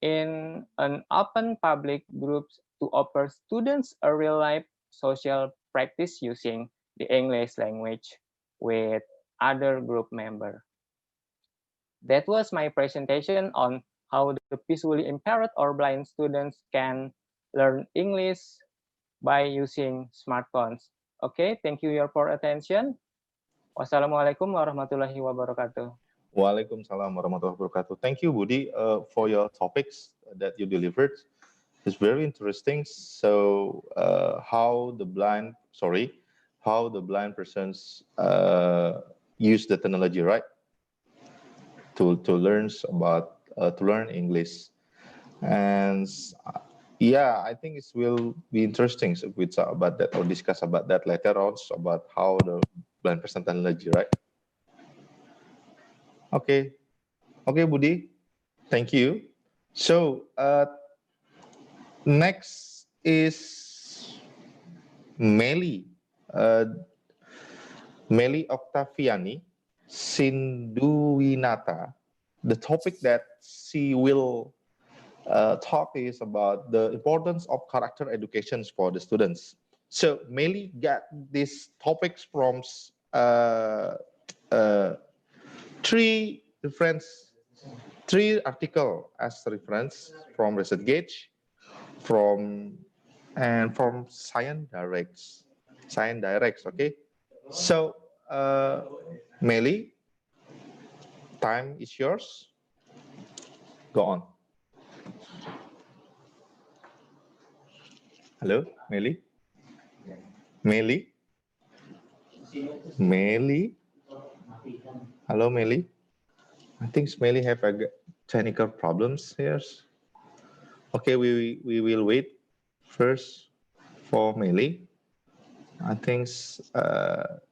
in an open public group to offer students a real-life social practice using the English language with other group members. That was my presentation on how the visually impaired or blind students can learn English by using smartphones. Okay, thank you for attention. Wassalamualaikum warahmatullahi wabarakatuh. Waalaikumsalam warahmatullahi wabarakatuh. Thank you, Budi, for your topics that you delivered. It's very interesting. So, how the blind persons use the technology, right, to learn English. And yeah, I think it will be interesting if we talk about that or discuss about that later on, about how the blind person technology, right? Okay, Budi, thank you. So next is Meli, Meli Octaviani Sinduwinata. The topic that she will talk is about the importance of character education for the students. So Meli got these topics from three articles as reference from ResearchGate, from Science Directs. Okay. So Meli, time is yours. Go on. Hello, Meli. Hello, Meli. I think Smelly have a technical problems here. Okay, we will wait first for Meli. I think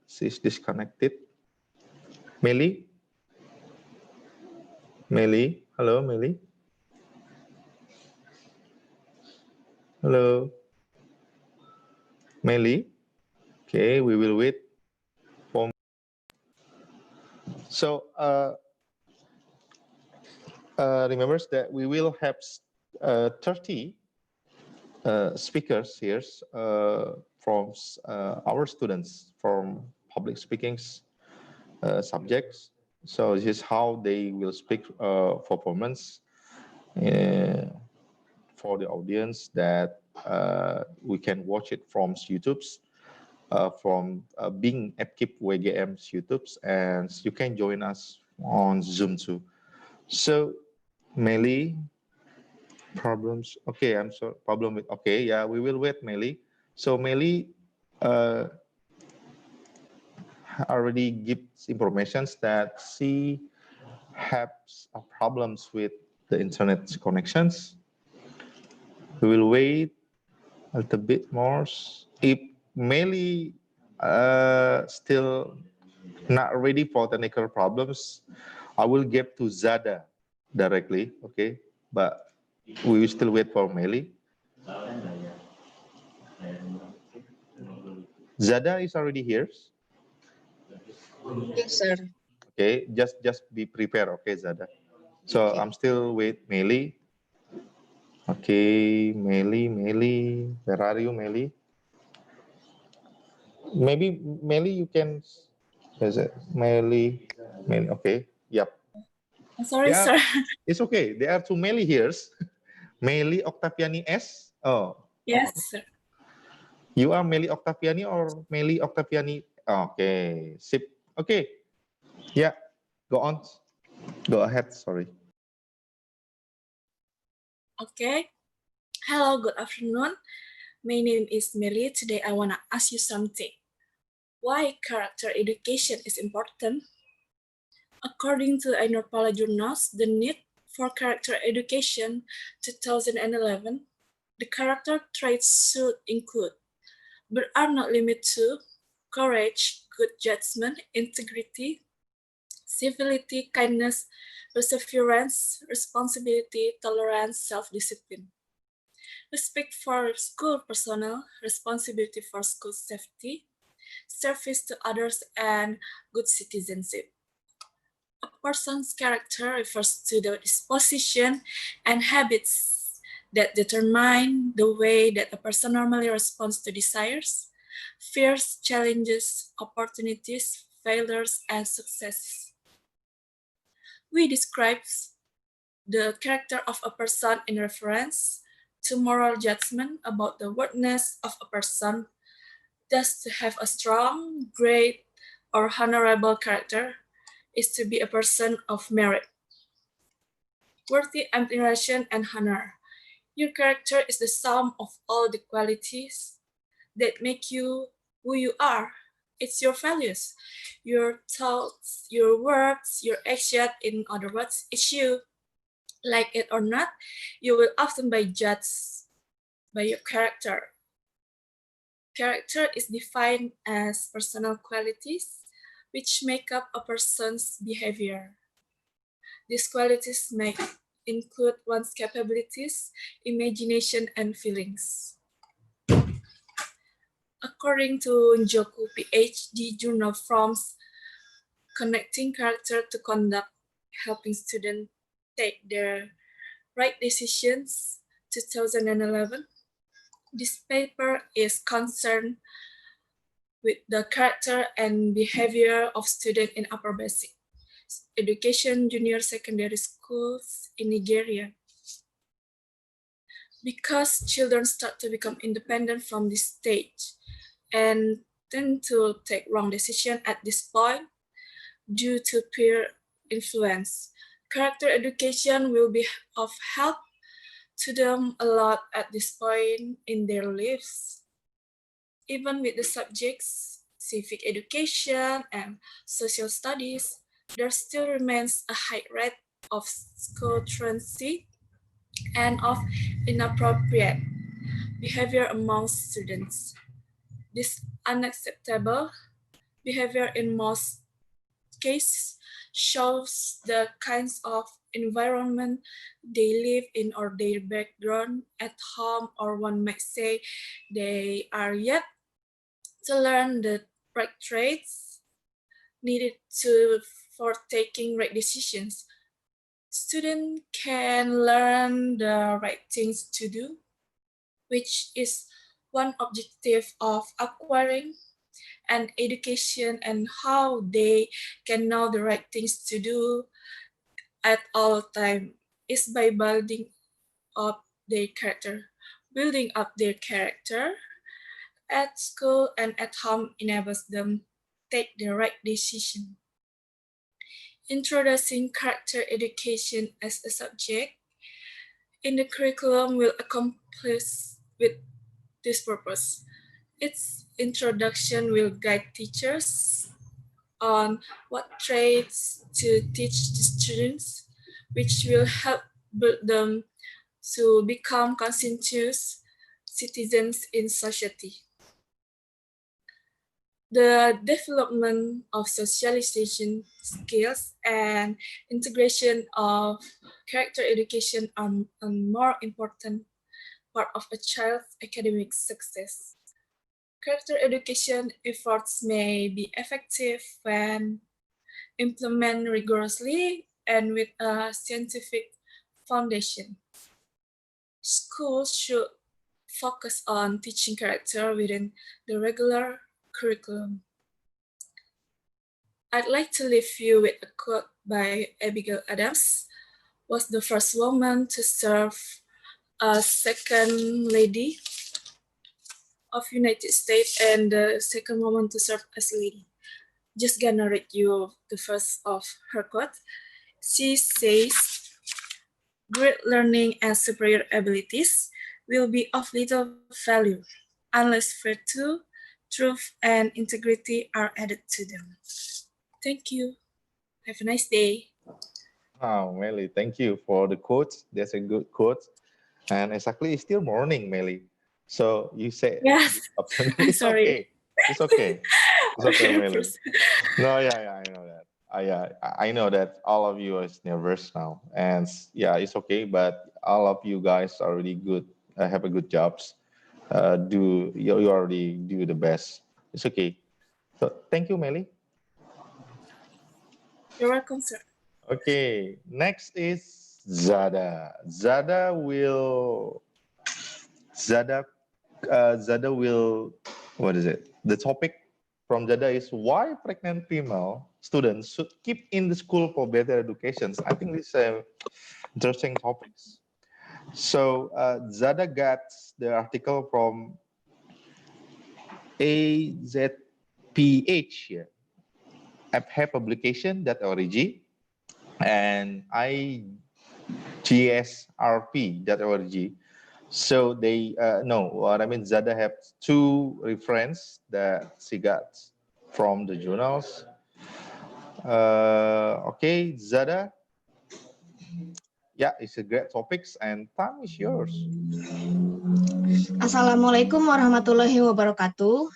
she's disconnected. Meli? Hello, Meli? Hello? Meli. Okay, we will wait for. So remember that we will have 30 speakers here from our students from public speaking subjects. So this is how they will speak performance for the audience that we can watch it from YouTube's from Bing Appkeep WGM's YouTube's, and you can join us on Zoom too. So Meli, problems. Okay, I'm sorry. Problem with. Okay, yeah, we will wait, Meli. So Meli already gives informations that she has problems with the internet connections. We will wait a little bit more. If Meli still not ready for technical problems, I will give to Zada directly. Okay, but we will still wait for Meli. Zada is already here. Yes, sir. Okay, just be prepared. Okay, Zada. So Okay. I'm still with Meli. Okay, Meli, where are you, Meli? Maybe Meli, you can. Is it Meli? Okay. Yep. Sorry, Yeah, sir. it's okay. There are two Meli here. Meli Octaviani S. Oh, Yes, sir. you are Meli Octaviani or Meli Octaviani? Okay, sip. Okay. Yeah, go on. Go ahead. Sorry. Okay. Hello, good afternoon. My name is Meli. Today I want to ask you something. Why character education is important? According to Anthropology journals, the need for character education 2011, the character traits should include, but are not limited to, courage, good judgment, integrity, civility, kindness, perseverance, responsibility, tolerance, self-discipline. Respect for school personnel, responsibility for school safety, service to others, and good citizenship. A person's character refers to the disposition and habits that determine the way that a person normally responds to desires, fears, challenges, opportunities, failures, and successes. We describe the character of a person in reference to moral judgment about the worthiness of a person. Thus, to have a strong, great, or honorable character is to be a person of merit, worthy admiration and honor. Your character is the sum of all the qualities that make you who you are. It's your values, your thoughts, your words, your action. In other words, it's you. Like it or not, you will often be judged by your character. Character is defined as personal qualities which make up a person's behavior. These qualities may include one's capabilities, imagination, and feelings. According to Njoku, PhD journal From's Connecting Character to Conduct, helping students take their right decisions, 2011, this paper is concerned with the character and behavior of students in upper basic education junior secondary schools in Nigeria. Because children start to become independent from this stage and tend to take wrong decisions at this point due to peer influence, character education will be of help to them a lot at this point in their lives. Even with the subjects civic education and social studies, there still remains a high rate of school truancy and of inappropriate behavior among students. This unacceptable behavior in most cases shows the kinds of environment they live in or their background at home, or one might say they are yet to learn the right traits needed for taking right decisions. Students can learn the right things to do, which is one objective of acquiring an education, and how they can know the right things to do at all time is by building up their character. Building up their character at school and at home enables them take the right decision. Introducing character education as a subject in the curriculum will accomplish with this purpose. Its introduction will guide teachers on what traits to teach the students, which will help build them to become conscientious citizens in society. The development of socialization skills and integration of character education are a more important part of a child's academic success. Character education efforts may be effective when implemented rigorously and with a scientific foundation. Schools should focus on teaching character within the regular curriculum. I'd like to leave you with a quote by Abigail Adams, was the first woman to serve as second lady of United States and the second woman to serve as lady. Just gonna read you the first of her quote. She says, "Great learning and superior abilities will be of little value unless virtue, truth, and integrity are added to them." Thank you. Have a nice day. Wow, Melly, thank you for the quote. That's a good quote. And exactly, it's still morning, Melly. So you say Yes, I'm it's sorry. okay. It's okay. It's okay, Melly. Proceed. No, yeah, I know that. I know that all of you is nervous now, and yeah, it's okay. But all of you guys are really good. Have a good jobs. You already do the best. It's okay. So thank you, Melly. You're welcome, sir. Okay, next is Zada. Zada Zada will, what is it? The topic from Zada is why pregnant female students should keep in the school for better education. I think this is interesting topics. So Zada got the article from AZPH, yeah, publication.org, and IGSRP.org. So they no, what I mean, Zada have two reference that she got from the journals. Okay, Zada. Yeah, it's a great topics and time is yours. Assalamualaikum warahmatullahi wabarakatuh.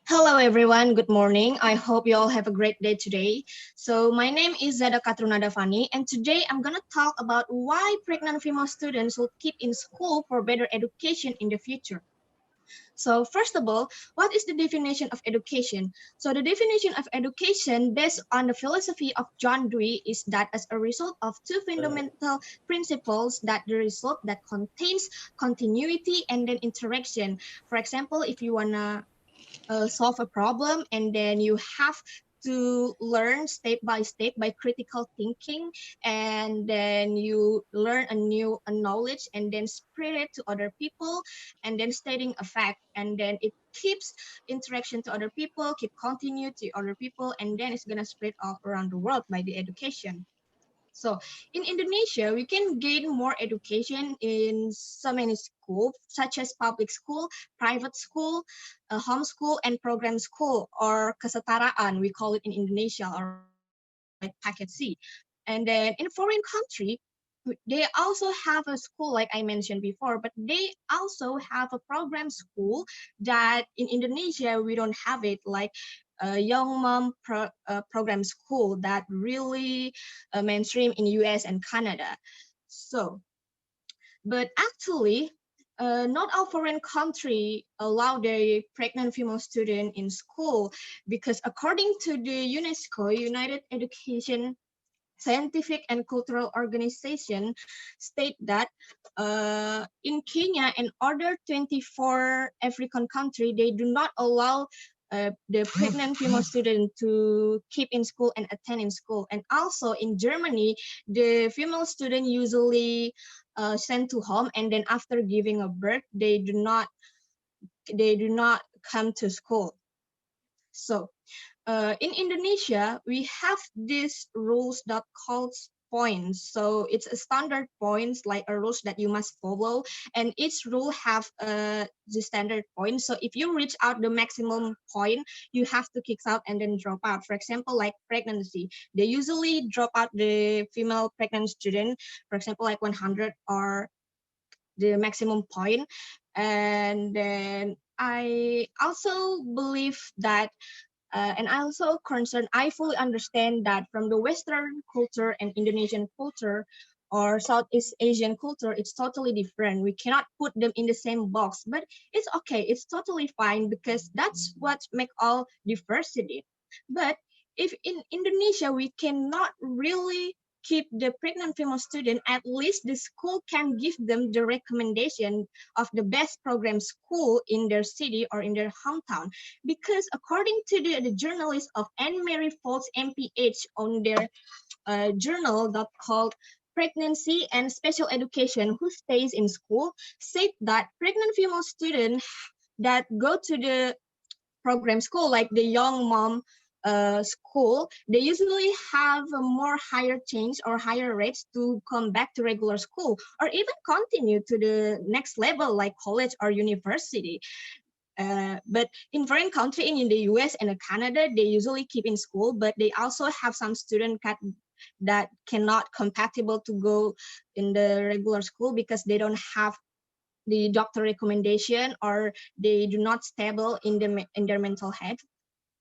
Hello everyone, good morning. I hope you all have a great day today. So my name is Zada Katrunadavani, and today I'm gonna talk about why pregnant female students will keep in school for better education in the future. So first of all, what is the definition of education? So the definition of education based on the philosophy of John Dewey is that as a result of two fundamental principles, that the result that contains continuity and then interaction. For example, if you wanna solve a problem and then you have to learn step by step by critical thinking, and then you learn a new knowledge and then spread it to other people, and then stating a fact, and then it keeps interaction to other people, keep continue to other people, and then it's gonna spread all around the world by the education. So in Indonesia, we can gain more education in so many schools, such as public school, private school, homeschool, and program school, or kesetaraan, we call it in Indonesia, or like packet C. And then in foreign country, they also have a school, like I mentioned before, but they also have a program school that in Indonesia, we don't have it, like a young mom program school that really mainstream in US and Canada. So, but actually, not all foreign country allow their pregnant female student in school, because according to the UNESCO, United Education Scientific and Cultural Organization, state that in Kenya and other 24 African country, they do not allow the pregnant female student to keep in school and attend in school. And also in Germany, the female student usually sent to home, and then after giving a birth, they do not come to school. So in Indonesia, we have these rules that calls points. So it's a standard points, like a rules that you must follow, and each rule have the standard point. So if you reach out the maximum point, you have to kick out and then drop out. For example, like pregnancy, they usually drop out the female pregnant student, for example, like 100 or the maximum point. And then I also believe that and I also concerned, I fully understand that from the Western culture and Indonesian culture or Southeast Asian culture, it's totally different. We cannot put them in the same box, but it's okay. It's totally fine, because that's what make all diversity. But if in Indonesia, we cannot really keep the pregnant female student, at least the school can give them the recommendation of the best program school in their city or in their hometown. Because according to the journalist of Anne Mary Foltz MPH on their journal that called Pregnancy and Special Education, who stays in school, said that pregnant female students that go to the program school, like the young mom school, they usually have a more higher chance or higher rates to come back to regular school or even continue to the next level like college or university. But in foreign country, in the US and Canada, they usually keep in school, but they also have some students that cannot compatible to go in the regular school because they don't have the doctor recommendation or they do not stable in their mental health.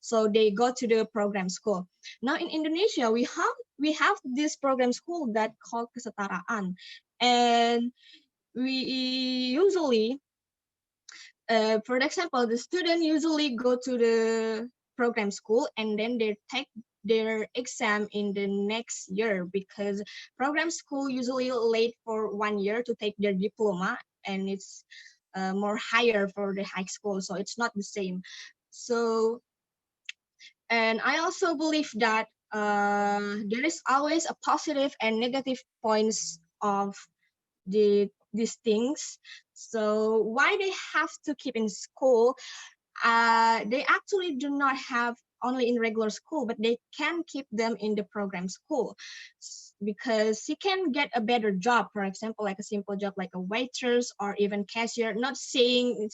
So they go to the program school. Now in Indonesia, we have this program school that called kesetaraan, and we usually, for example, the student usually go to the program school and then they take their exam in the next year, because program school usually late for 1 year to take their diploma, and it's more higher for the high school, so it's not the same. So, and I also believe that there is always a positive and negative points of these things. So why they have to keep in school? They actually do not have only in regular school, but they can keep them in the program school, because you can get a better job. For example, like a simple job like a waitress or even cashier. Not saying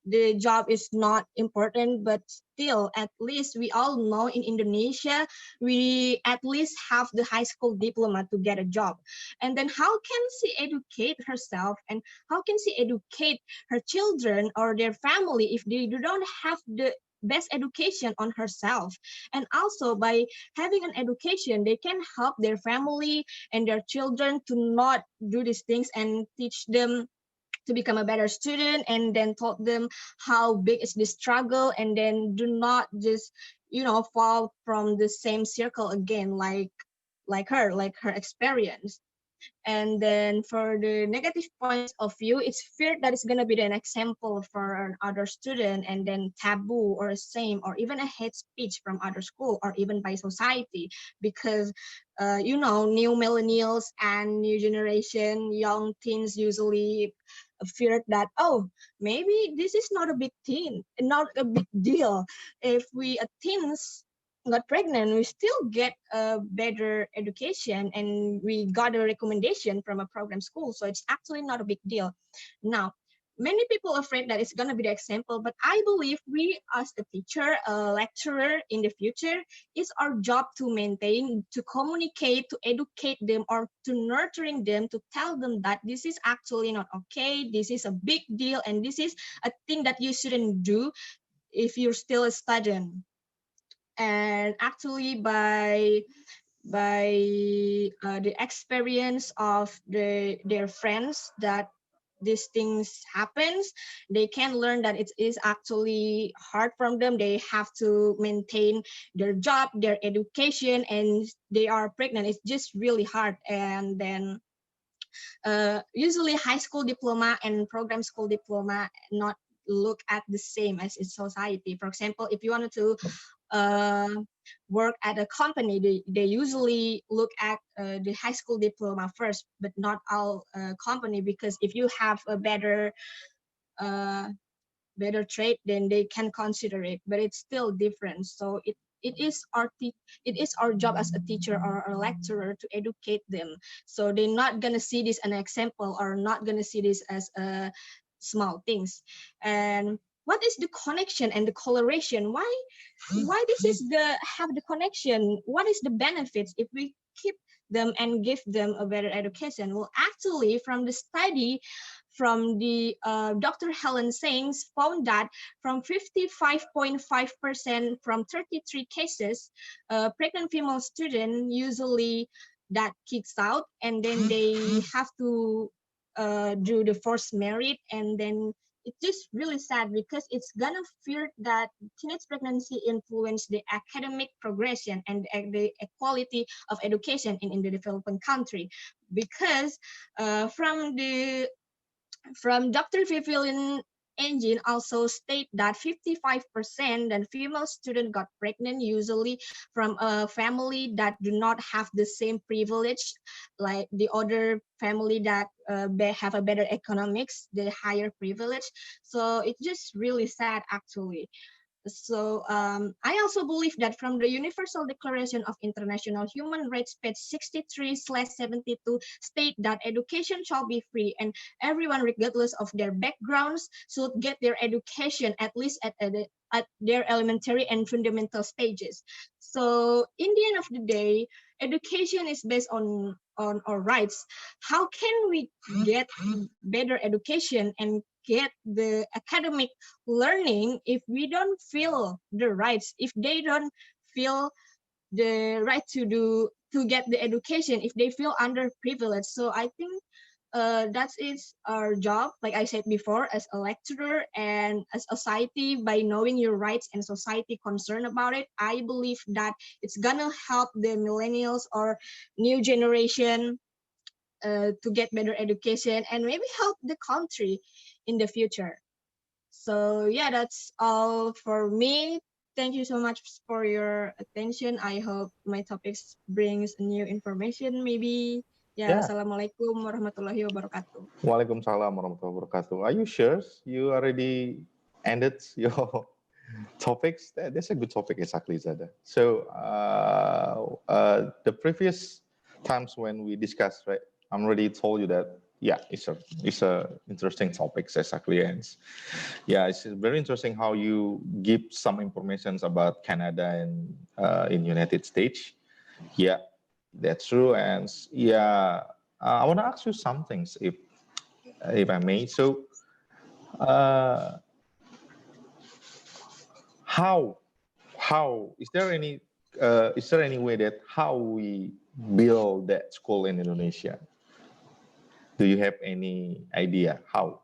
the job is not important, but still, at least we all know in Indonesia, we at least have the high school diploma to get a job. And then how can she educate herself, and how can she educate her children or their family if they don't have the best education on herself? And also by having an education, they can help their family and their children to not do these things and teach them to become a better student, and then taught them how big is the struggle, and then do not just fall from the same circle again, like her experience. And then for the negative points of view, it's feared that it's going to be an example for another student, and then taboo or shame or even a hate speech from other school or even by society, because new millennials and new generation young teens usually feared that, oh, maybe this is not a big deal. If we teens got pregnant, we still get a better education and we got a recommendation from a program school, so it's actually not a big deal. Now, many people are afraid that it's going to be the example, but I believe we as a teacher, a lecturer in the future, it's our job to maintain, to communicate, to educate them, or to nurturing them, to tell them that this is actually not okay, this is a big deal, and this is a thing that you shouldn't do if you're still a student. And actually by the experience of their friends that these things happens, they can learn that it is actually hard from them. They have to maintain their job, their education, and they are pregnant. It's just really hard. And then usually high school diploma and program school diploma not look at the same as in society. For example, if you wanted to work at a company, they usually look at the high school diploma first, but not all company, because if you have a better trade, then they can consider it, but it's still different. So it is our job as a teacher or a lecturer to educate them, so they're not gonna see this as an example, or not gonna see this as small things. And what is the connection and the correlation? Why this is have the connection? What is the benefits if we keep them and give them a better education? Well, actually, from the study from the Dr. Helen Sainz found that from 55.5% from 33 cases, pregnant female student usually that kicks out, and then they have to do the forced marriage, and then it's just really sad because it's gonna fear that teenage pregnancy influence the academic progression and the equality of education in the developing country, because from Dr. Vivian Engine also state that 55% and female student got pregnant usually from a family that do not have the same privilege like the other family that have a better economics, the higher privilege. So it's just really sad actually. So I also believe that from the Universal Declaration of International Human Rights, page 63/72, state that education shall be free and everyone, regardless of their backgrounds, should get their education at least at their elementary and fundamental stages. So in the end of the day, education is based on our rights. How can we get better education and get the academic learning if we don't feel the rights, if they don't feel the right to get the education, if they feel underprivileged? So I think that is our job, like I said before, as a lecturer and as a society. By knowing your rights and society concerned about it, I believe that it's gonna help the millennials or new generation to get better education and maybe help the country in the future. So yeah, that's all for me. Thank you so much for your attention. I hope my topics brings new information maybe. Yeah. Assalamualaikum warahmatullahi wabarakatuh. Waalaikumsalam warahmatullahi wabarakatuh. Are you sure you already ended your topics? That's a good topic exactly, Zada. So the previous times when we discussed, right, I'm already told you that, yeah, it's a interesting topic exactly. And yeah, it's very interesting how you give some information about Canada and in United States. Yeah, that's true. And yeah, I want to ask you some things, if I may. So, how is there any way that how we build that school in Indonesia? Do you have any idea how?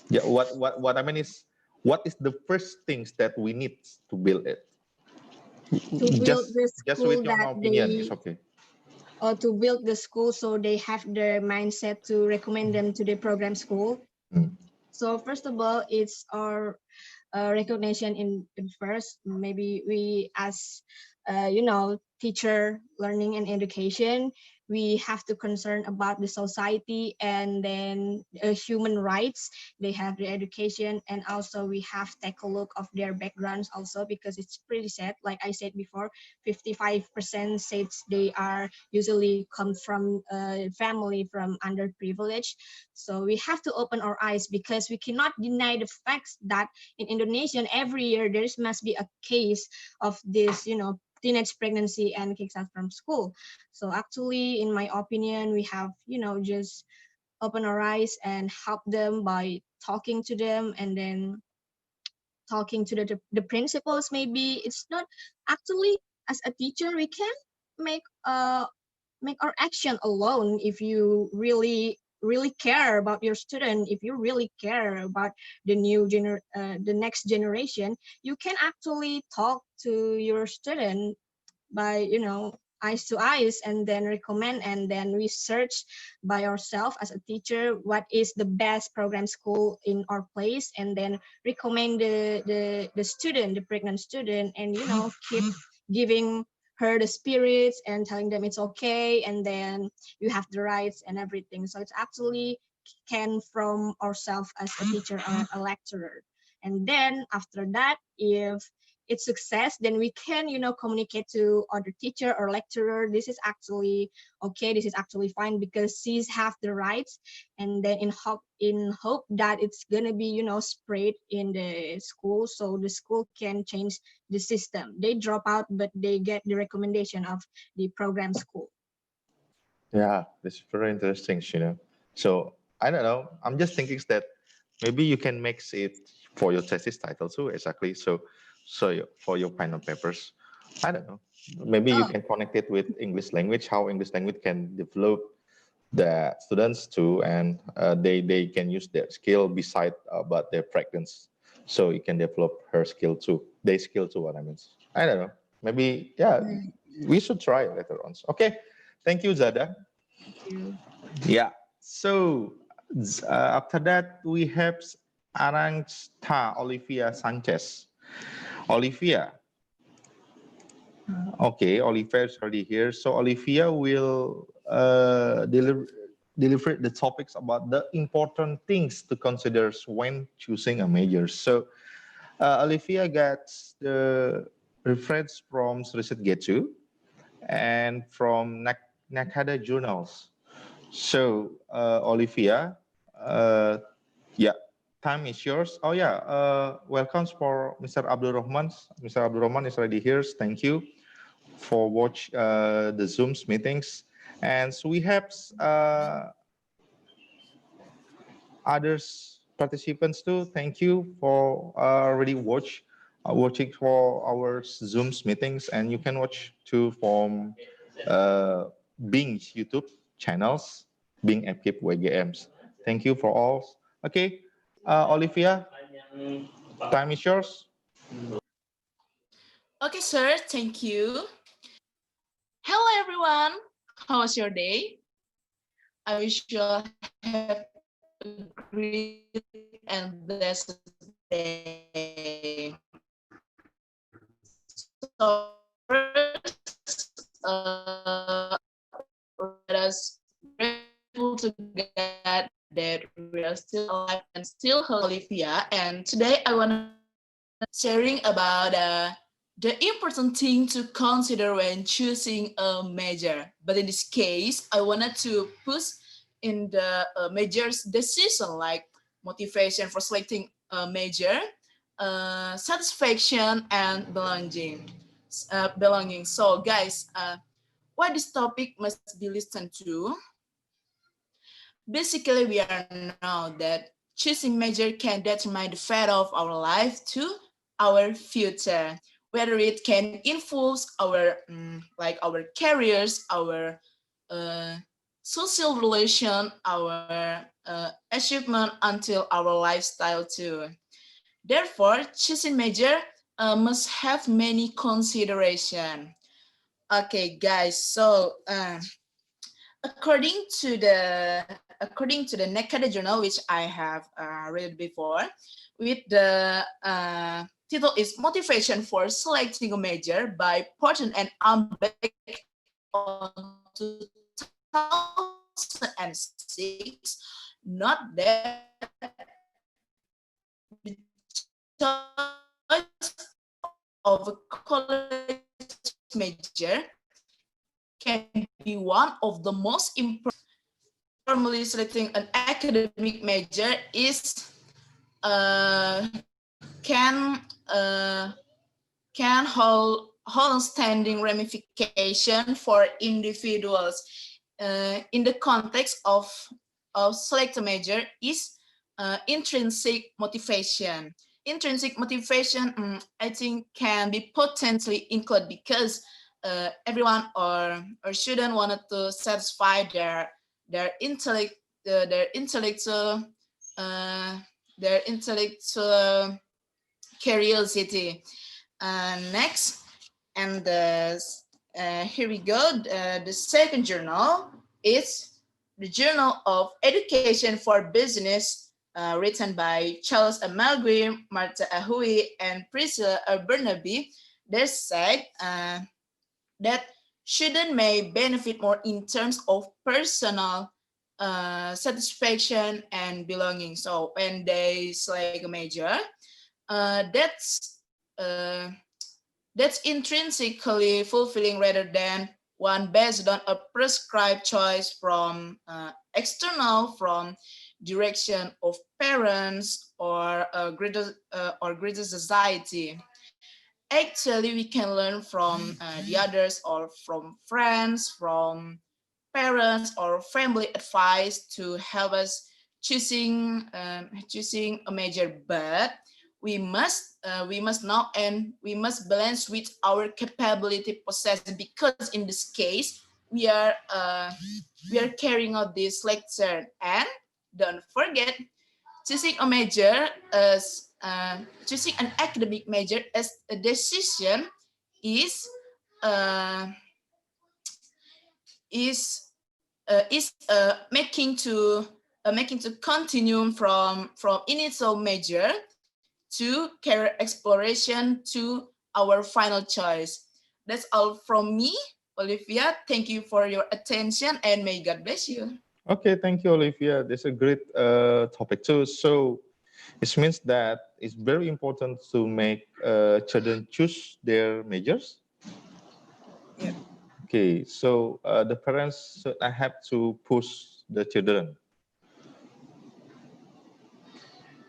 Yeah, what I mean is, what is the first things that we need to build it? To build the Just school with your that opinion, it's okay. Or to build the school so they have the mindset to recommend them to the program school. So first of all, it's our recognition in first. Maybe we as teacher learning and education, we have to concern about the society and then human rights. They have the education, and also we have to take a look of their backgrounds also, because it's pretty sad. Like I said before, 55% says they are usually come from a family from underprivileged. So we have to open our eyes, because we cannot deny the facts that in Indonesia every year there must be a case of this, teenage pregnancy and kicks out from school. So actually, in my opinion, we have, just open our eyes and help them by talking to them, and then talking to the principals. Maybe it's not actually, as a teacher, we can make our action alone if you really really care about your student, if you really care about the the next generation, you can actually talk to your student by, you know, eyes to eyes, and then recommend and then research by ourselves as a teacher what is the best program school in our place, and then recommend the student, the pregnant student, and, you know, keep giving her the spirits and telling them it's okay, and then you have the rights and everything. So it's actually can from ourselves as a teacher or a lecturer. And then after that, if it's success, then we can, you know, communicate to other teacher or lecturer, this is actually okay, this is actually fine, because she's have the rights, and then in hope that it's gonna be, you know, spread in the school, so the school can change the system. They drop out, but they get the recommendation of the program school. Yeah, that's very interesting, you know. So I don't know. I'm just thinking that maybe you can mix it for your thesis title too, exactly. So for your final papers, I don't know. Maybe you Oh. can connect it with English language, how English language can develop the students too, and they can use their skill beside about their practice, so you can develop her skill too, their skill too. What I mean, I don't know. Maybe we should try it later on. Okay, thank you, Zada. Thank you. Yeah. So after that, we have Arangsta Olivia Sanchez. Olivia. Okay, Olivia is already here. So Olivia will deliver the topics about the important things to consider when choosing a major. So Olivia gets the reference from Research Getsu and from Nakada journals. So, Olivia, yeah, time is yours. Oh yeah, welcome for Mr. Abdul Rahman. Mr. Abdul Rahman is already here. Thank you for watch the Zoom's meetings. And so we have others participants too. Thank you for already watching for our Zoom's meetings, and you can watch too from Bing's YouTube channels, Bing Equip WGMs. Thank you for all. Okay, Olivia, time is yours. Okay, sir, thank you. Hello, everyone. How was your day? I wish you all have a great and blessed day. So first, let us grateful to God that we are still alive and still Olivia. And today I want to sharing about the important thing to consider when choosing a major. But in this case, I wanted to push in the major's decision, like motivation for selecting a major, satisfaction, and belonging. Belonging. So, guys, why this topic must be listened to? Basically, we are now that choosing major can determine the fate of our life to our future, whether it can influence our like our careers, our social relation, our achievement until our lifestyle too. Therefore, choosing major must have many consideration. Okay, guys. So according to the Nakada journal, which I have read before, with the title is "Motivation for Selecting a Major" by Porton and Ambeck on 2006. Not that the choice of a college major can be one of the most important. Formally selecting an academic major is can hold standing ramification for individuals. In the context of select a major is intrinsic motivation. Intrinsic motivation, I think, can be potentially included because everyone or student wanted to satisfy their their intellectual curiosity. Next, and here we go. The second journal is the Journal of Education for Business, written by Charles Amalgrim, Martha Ahui, and Priscilla Burnaby. They said that students may benefit more in terms of personal satisfaction and belonging. So when they select a major, that's intrinsically fulfilling rather than one based on a prescribed choice from from direction of parents or greater society. Actually, we can learn from the others or from friends, from parents or family advice to help us choosing a major, but we must know and we must balance with our capability possessed, because in this case we are carrying out this lecture. And don't forget, choosing a major as choosing an academic major as a decision is uh, making to continue from initial major to career exploration to our final choice. That's all from me, Olivia. Thank you for your attention and may God bless you. Okay, thank you, Olivia. That's a great topic too. So it means that it's very important to make children choose their majors. Yeah. Okay, so the parents should have to push the children.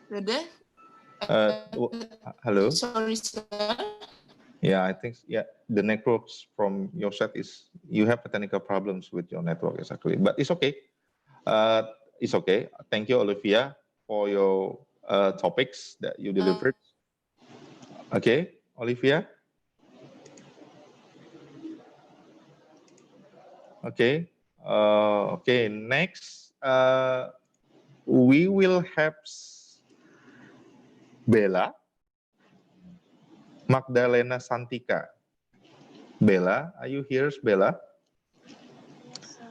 Rede? Hello? Sorry, sir. Yeah, I think, yeah, the networks from your side is, you have technical problems with your network exactly, but it's okay. It's okay. Thank you, Olivia, for your topics that you delivered. Okay, Olivia? Okay. Okay, next, we will have Bella Magdalena Santika. Bella, are you here, Bella? Yes, sir.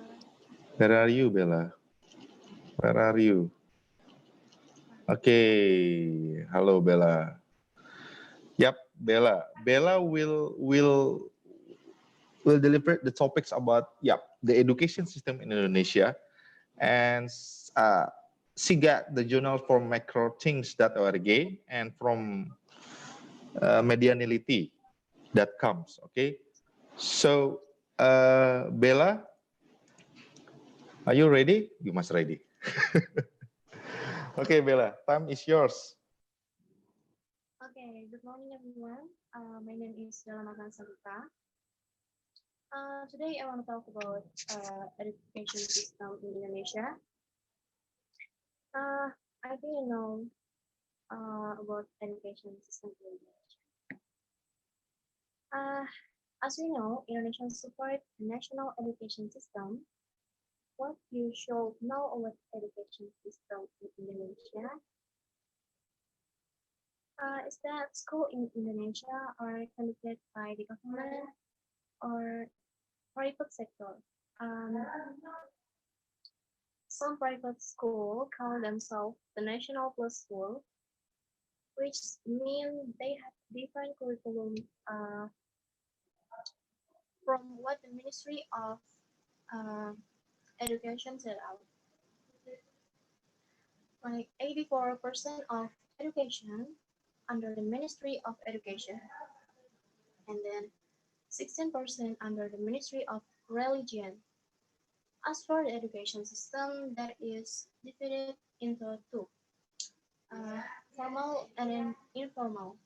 Where are you, Bella? Where are you? Okay, hello, Bella. Yep, Bella. Bella will deliver the topics about the education system in Indonesia, and she got the journal from macrothings.org and from medianility.com. Okay, so Bella, are you ready? You must ready. Okay, Bella, time is yours. Okay, good morning, everyone. My name is Bella Magdalena Santika. Today, I want to talk about education system in Indonesia. I think you know about education system in Indonesia. As we know, Indonesia supports the national education system. What you should know about education system in Indonesia is that school in Indonesia are conducted by the government or private sector. Some private schools call themselves the National Plus School, which means they have different curriculum from what the Ministry of Education set out. Like 84% of education under the Ministry of Education, and then 16% under the Ministry of Religion. As for the education system, that is divided into two, formal and then informal.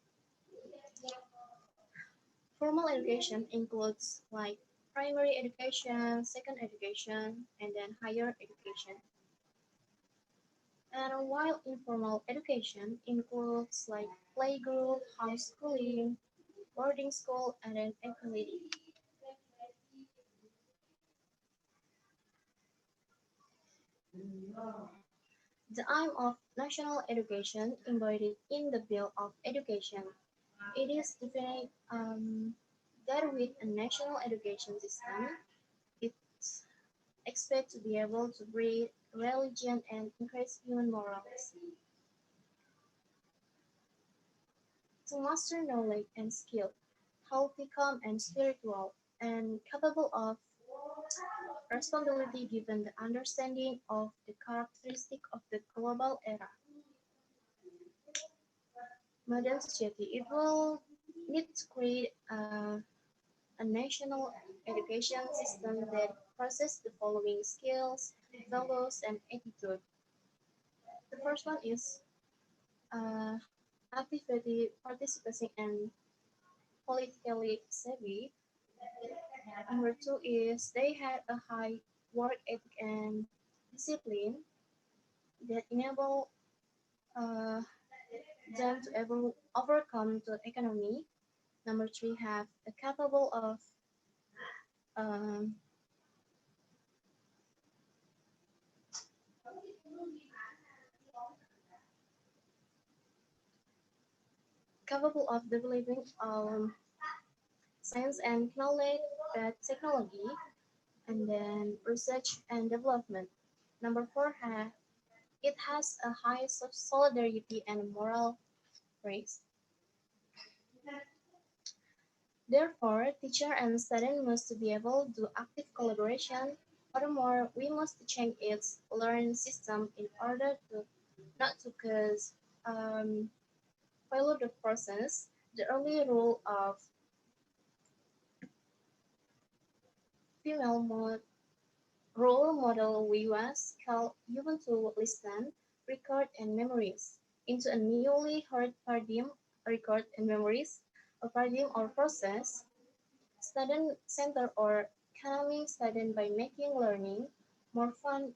Formal education includes like primary education, second education, and then higher education. And while informal education includes like playgroup, homeschooling, boarding school, and then equality. The aim of national education embodied in the Bill of Education. It is defined that with a national education system, it's expected to be able to breed religion and increase human morals. To master knowledge and skill, healthy, calm, and spiritual, and capable of responsibility given the understanding of the characteristic of the global era. Modern society, it will need to create a national education system that processes the following skills, values, and attitude. The first one is uh, activity, participating, and politically savvy. Number two is they had a high work ethic and discipline that enable uh, them to overcome the economy. Number three, have a um, capable of developing science and knowledge, technology, and then research and development. Number four, it has a high solidarity and moral grace. Therefore, teacher and student must be able to do active collaboration. Furthermore, we must change its learning system in order to not to cause follow the process. The early rule of female role model we was called human to listen, record, and memories into a newly heard paradigm, record and memories, a paradigm or process, student center or calming student by making learning more fun,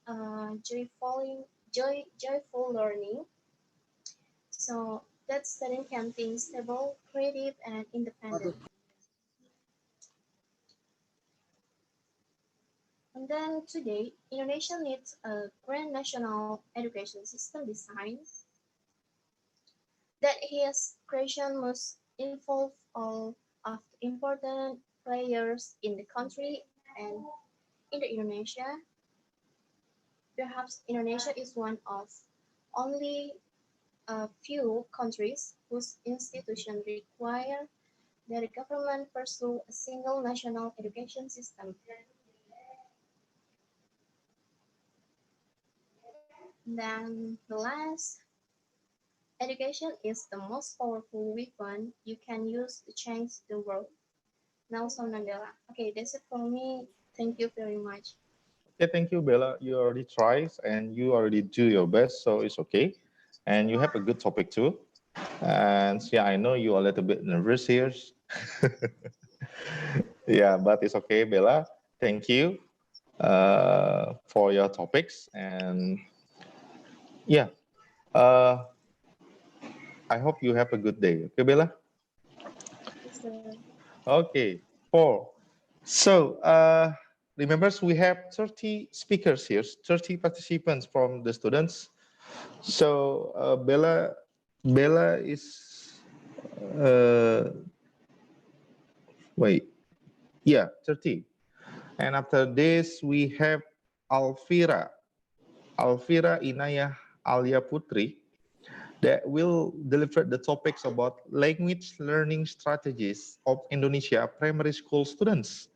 joyful learning. So that student can think stable, creative, and independent. And then today, Indonesia needs a grand national education system design that his creation must involve all of the important players in the country and in the Indonesia. Perhaps Indonesia is one of only a few countries whose institutions require that the government pursue a single national education system. Then the last, education is the most powerful weapon you can use to change the world. Nelson Mandela. Okay, that's it for me. Thank you very much. Okay, thank you, Bella. You already tried and you already do your best, so it's okay. And you have a good topic too. And yeah, I know you're a little bit nervous here. Yeah, but it's okay, Bella. Thank you for your topics. And yeah, uh, I hope you have a good day. Okay, Bella? Yes, sir. Okay, four. So remember, we have 30 speakers here, 30 participants from the students. So Bella is, wait, yeah, 30. And after this, we have Alvira Inayah Alia Putri, that will deliver the topics about language learning strategies of Indonesia primary school students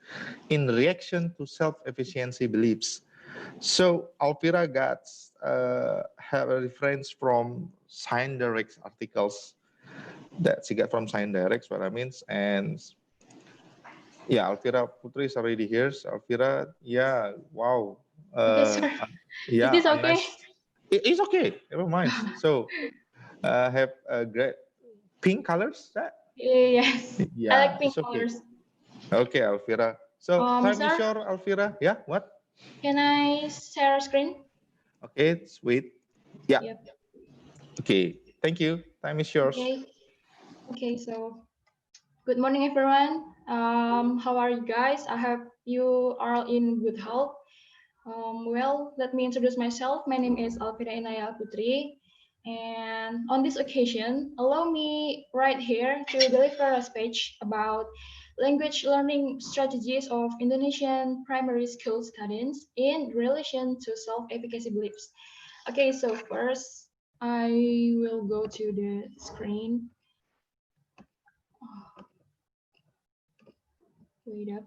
in reaction to self-efficiency beliefs. So Alvira got have a reference from Science Direct articles that she got from Science Direct, what I mean. And yeah, Alvira Putri is already here. So Alvira, yeah, wow. Okay, sir. Is Yeah, this a okay? nice. It's okay, never mind. So have a great pink colors. Yes, I Yeah, like pink it's okay. colors. Okay, Alvira. So time is Sir, your Alvira. Yeah, what? can I share screen? Okay, sweet. Yeah. Yep. Okay. Thank you. Time is yours. Okay. Okay. So, good morning, everyone. How are you guys? I hope you are in good health. Well, let me introduce myself. My name is Alvira Inaya Putri. And on this occasion, allow me right here to deliver a speech about language learning strategies of Indonesian primary school students in relation to self-efficacy beliefs. Okay, so first I will go to the screen. Wait up.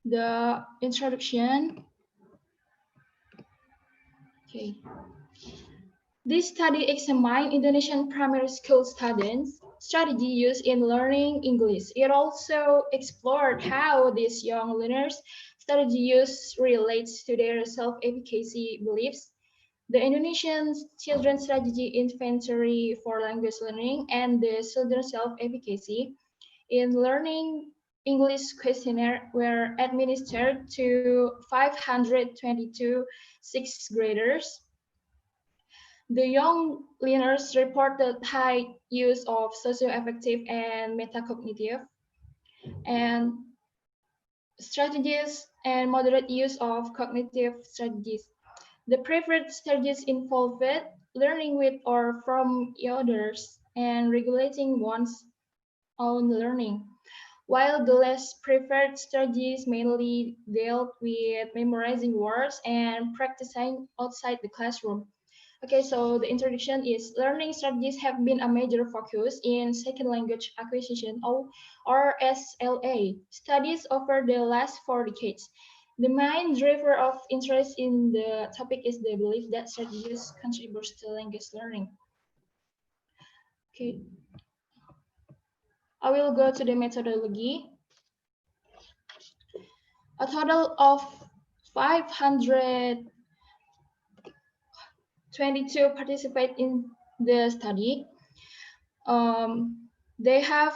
The introduction. Okay. This study examined Indonesian primary school students' strategy used in learning English. It also explored how these young learners' strategy use relates to their self-efficacy beliefs, the Indonesian Children's Strategy Inventory for Language Learning, and the Children's Self-Efficacy in Learning English questionnaire were administered to 522 sixth graders. The young learners reported high use of socio-affective and metacognitive and strategies and moderate use of cognitive strategies. The preferred strategies involved learning with or from others and regulating one's own learning, while the less preferred strategies mainly dealt with memorizing words and practicing outside the classroom. Okay, so the introduction is learning strategies have been a major focus in second language acquisition or SLA studies over the last 4 decades. The main driver of interest in the topic is the belief that strategies contribute to language learning. Okay, I will go to the methodology. A total of 522 participate in the study. They have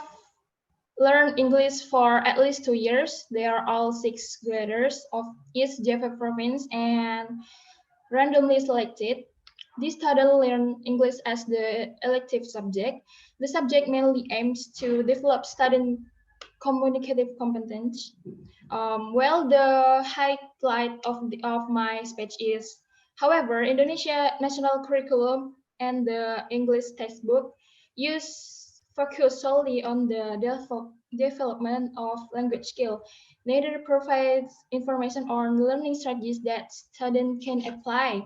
learned English for at least 2 years. They are all sixth graders of East Java province and randomly selected. This study learn English as the elective subject. The subject mainly aims to develop student communicative competence. Well, the highlight of my speech is, however, Indonesia national curriculum and the English textbook focus solely on the development of language skill. Neither provides information on learning strategies that students can apply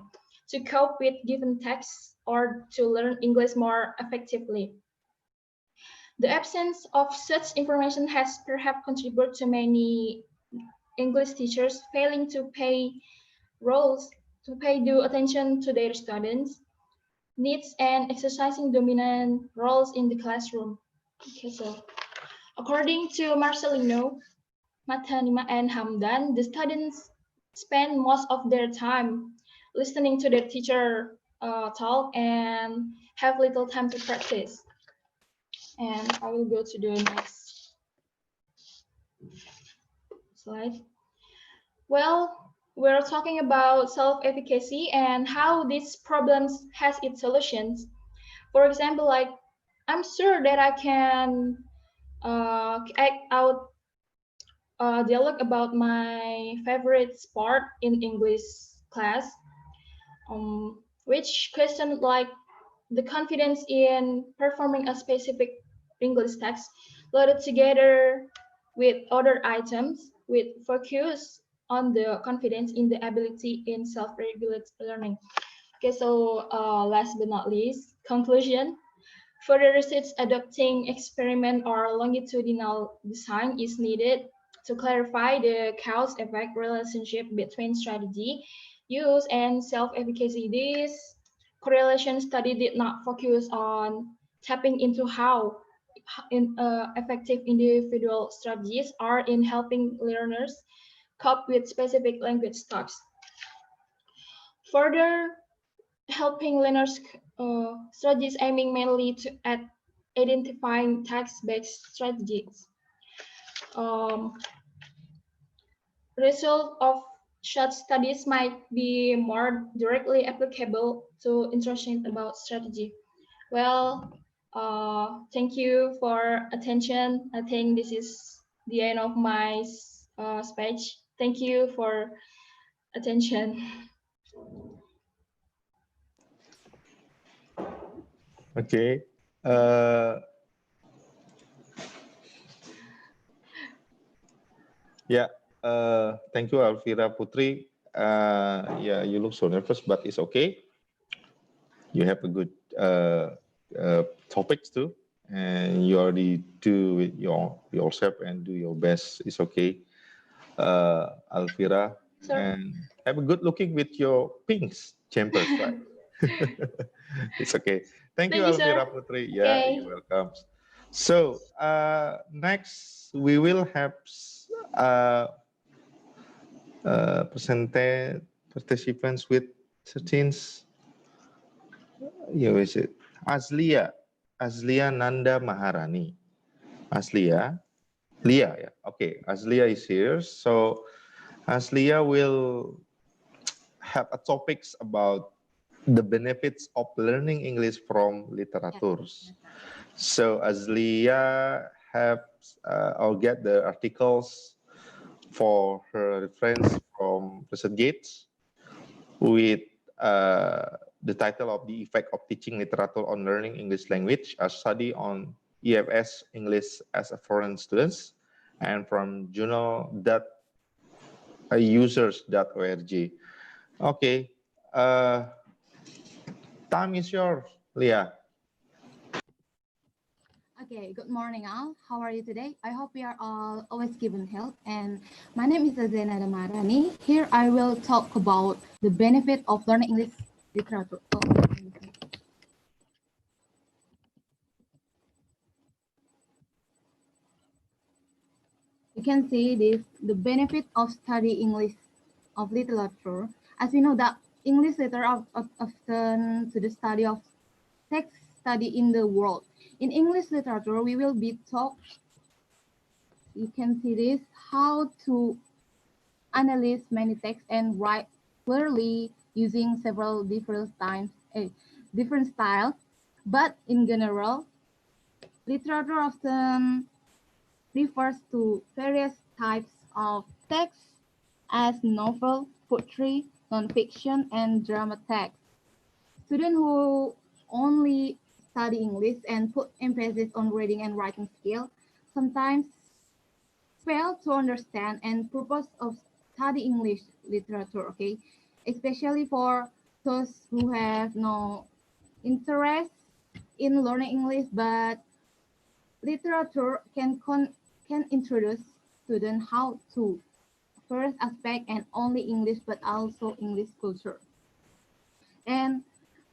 to cope with given texts or to learn English more effectively. The absence of such information has perhaps contributed to many English teachers failing to pay due attention to their students' needs and exercising dominant roles in the classroom. Okay, so according to Marcelino, Matanima, and Hamdan, the students spend most of their time listening to their teacher talk and have little time to practice. And I will go to the next slide. Well, we're talking about self-efficacy and how these problems has its solutions. For example, like I'm sure that I can act out a dialogue about my favorite sport in English class, which question like the confidence in performing a specific English text loaded together with other items with focus on the confidence in the ability in self-regulated learning. Okay, so last but not least, conclusion. Further research adopting experiment or longitudinal design is needed to clarify the cause-effect relationship between strategy, use, and self-efficacy. This correlation study did not focus on tapping into how effective individual strategies are in helping learners cope with specific language types. Further, helping learners strategies aiming mainly at identifying text-based strategies. Result of such studies might be more directly applicable to instruction about strategy. Well, thank you for attention. I think this is the end of my speech. Thank you for attention. Okay. Yeah. Thank you, Alvira Putri. Yeah, you look so nervous, but it's okay. You have a good topics too, and you already do it yourself and do your best. It's okay, Alvira. Sir. And have a good looking with your pinks chambers, right? It's okay. Thank you, Thank you, sir. Alvira Putri. Yeah, Okay. you're welcome. So next we will have participants with 13th. Yeah, is it Azlia Nanda Maharani. Azlia, Leah, yeah. Okay, Azlia is here. So Azlia will have a topics about the benefits of learning English from literatures. So Azlia have or get the articles for her reference from ResearchGate with the title of The Effect of Teaching Literature on Learning English Language, a study on EFS English as a foreign students, and from journal.users.org. Okay, time is yours, Leah. Okay, good morning all. How are you today? I hope we are all always given health. And my name is Azena Damarani. Here I will talk about the benefit of learning English literature. You can see this, the benefit of study English of literature. As we know that English literature are often to the study of text study in the world. In English literature, we will be taught, you can see this, how to analyze many texts and write clearly using several different styles. But in general, literature often refers to various types of text as novel, poetry, nonfiction, and drama text. Students who only study English and put emphasis on reading and writing skill sometimes fail to understand and purpose of study English literature, okay? Especially for those who have no interest in learning English, but literature can introduce students how to first aspect and only English, but also English culture. And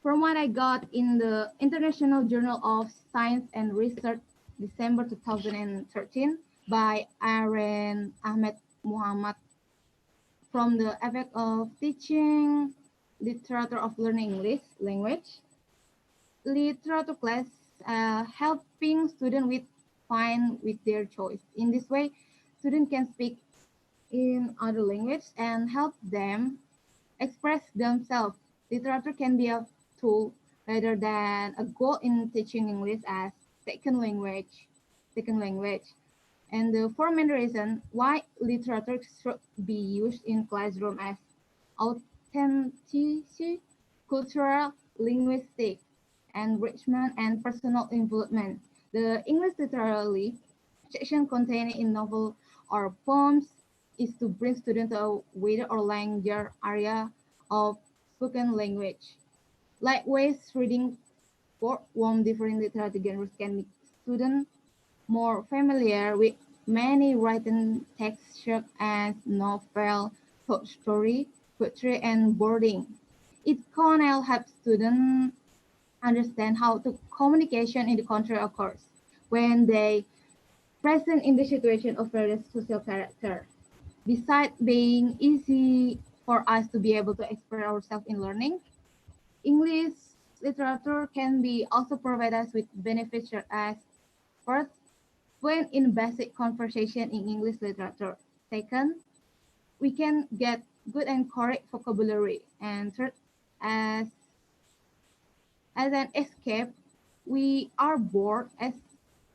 from what I got in the International Journal of Science and Research, December 2013, by Aaron Ahmed Muhammad, from the effect of teaching literature of learning English language, literature class helping students with find with their choice. In this way, students can speak in other language and help them express themselves. Literature can be a tool rather than a goal in teaching English as second language. And the four main reasons why literature should be used in classroom as authenticity, cultural, linguistic, enrichment, and personal involvement. The English literary section contained in novel or poems is to bring students to a wider or larger area of spoken language. Likewise, reading for one different literary genres can make students more familiar with many written texts such as novel, short story, poetry, and boarding. It can help students understand how the communication in the country occurs when they present in the situation of various social character. Besides being easy for us to be able to express ourselves in learning, English literature can be also provide us with benefits such as first, when in basic conversation in English literature. Second, we can get good and correct vocabulary. And third, as an escape, we are bored. As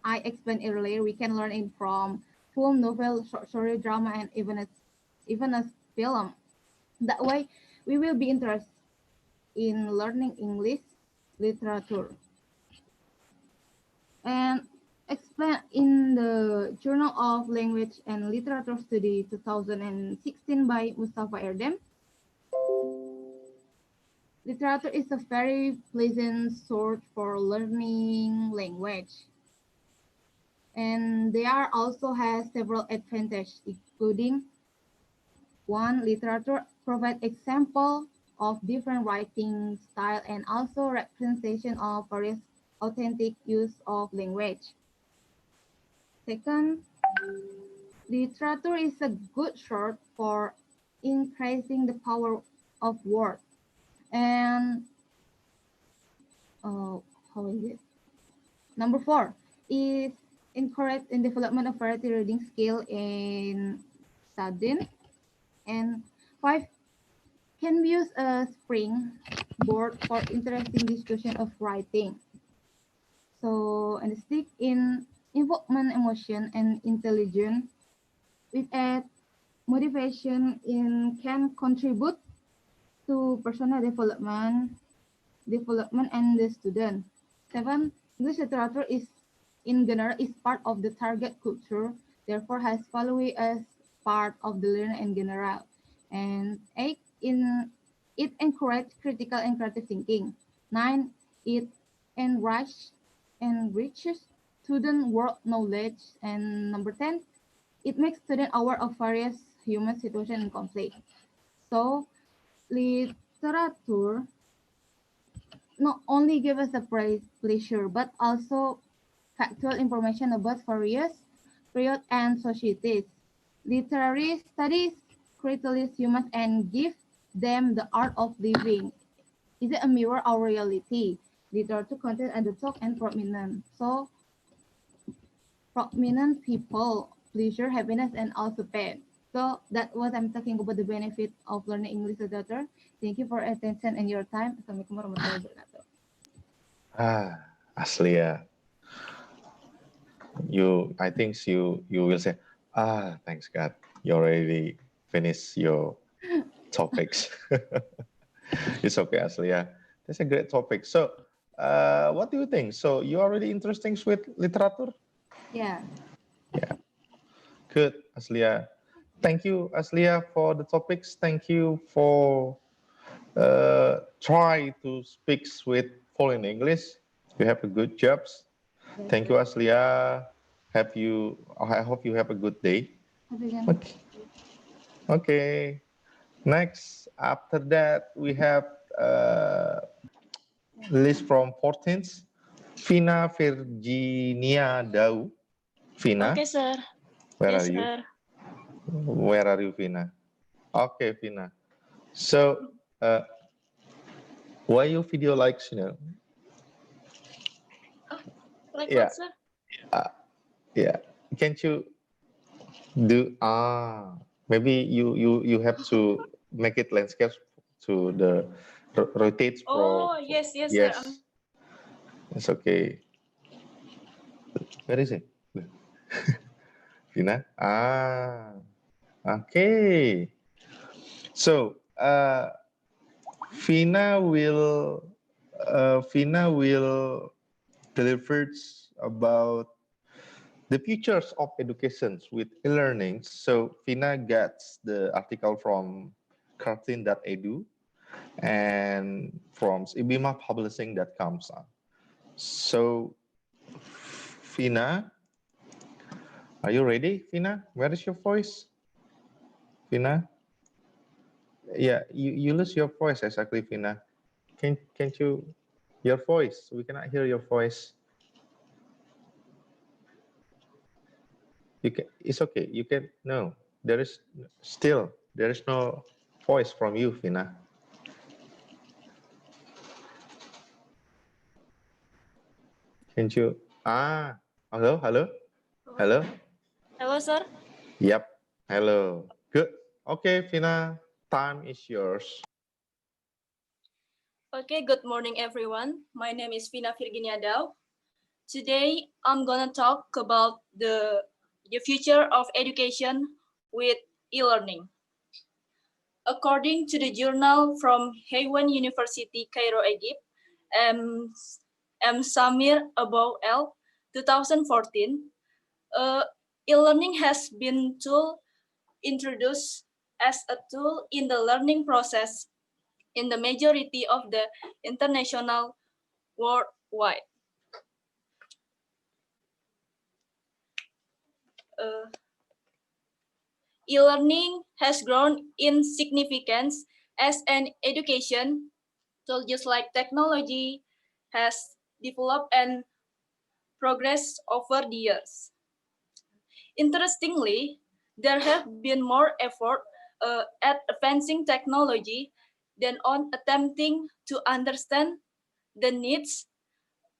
I explained earlier, we can learn it from poem, novel, short story, drama, and even a even a film. That way, we will be interested in learning English literature. And explained in the Journal of Language and Literature Study 2016 by Mustafa Erdem, literature is a very pleasant source for learning language. And there also has several advantages, including one, literature provides example of different writing style and also representation of various authentic use of language. Second, literature is a good source for increasing the power of words. And how is it? Number 4 is encourage in development of variety reading skill in studying. And 5 can be used as springboard for interesting discussion of writing. So, and stick in involvement, emotion, and intelligence with a motivation in can contribute to personal development and the student. 7, English literature is in general is part of the target culture, therefore has value as part of the learning in general. And 8, it encourages critical and creative thinking. 9, it enriches student world knowledge. And number 10, it makes students aware of various human situations and conflict. So literature not only give us a pleasure, but also factual information about various periods and societies. Literary studies critically humans and give them the art of living. Is it a mirror of reality? Literature content and the talk and prominent. So prominent people, pleasure, happiness, and also pain. So that was I'm talking about the benefit of learning English literature. Thank you for attention and your time. Assalamualaikum warahmatullahi wabarakatuh. Asli ya. I think you will say, thanks God, you already finished your topics. It's okay, Asli ya. That's a great topic. So, what do you think? So, you already interested with literature? Yeah. Yeah. Good, Aslia. Thank you, Aslia, for the topics. Thank you for try to speak with foreign English. You have a good job. Thank you, Aslia. I hope you have a good day. Okay. Okay. Next, after that, we have list from 14th. Vina Virginia Dau. Vina. Okay, sir. Where Yes, are you? sir. Where are you, Vina? Okay, Vina. So, why your video likes, Like Yeah. what, sir? Yeah. Can't you do maybe you have to make it landscape to the rotates Oh, yes, yes. sir. It's okay. Where is it? Vina? Okay. So Vina will deliver about the futures of education with e-learning. So Vina gets the article from cartoon.edu and from ibima.publishing.com. So Vina, are you ready, Vina? Where is your voice? Vina? Yeah, you lose your voice exactly, Vina. Can't you your voice? We cannot hear your voice. It's okay. You can no. There is no voice from you, Vina. Can't you? Hello. Hello, sir. Yep. Hello. Good. Okay, Vina. Time is yours. Okay, good morning, everyone. My name is Vina Virginia Dau. Today, I'm gonna talk about the future of education with e-learning. According to the journal from Haywan University, Cairo, Egypt, M. Samir Abou El, 2014, e-learning has been introduced as a tool in the learning process in the majority of the international worldwide. E-learning has grown in significance as an education tool, just like technology has developed and progressed over the years. Interestingly, there have been more effort at advancing technology than on attempting to understand the needs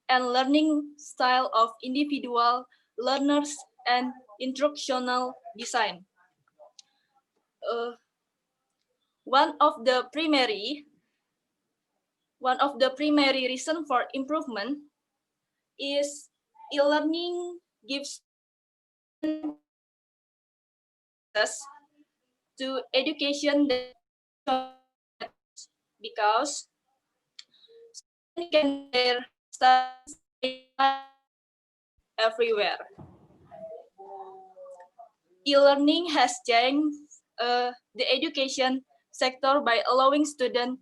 and learning style of individual learners and instructional design. One of the primary reason for improvement is e-learning gives access to education because students can their studies everywhere. E-learning has changed the education sector by allowing students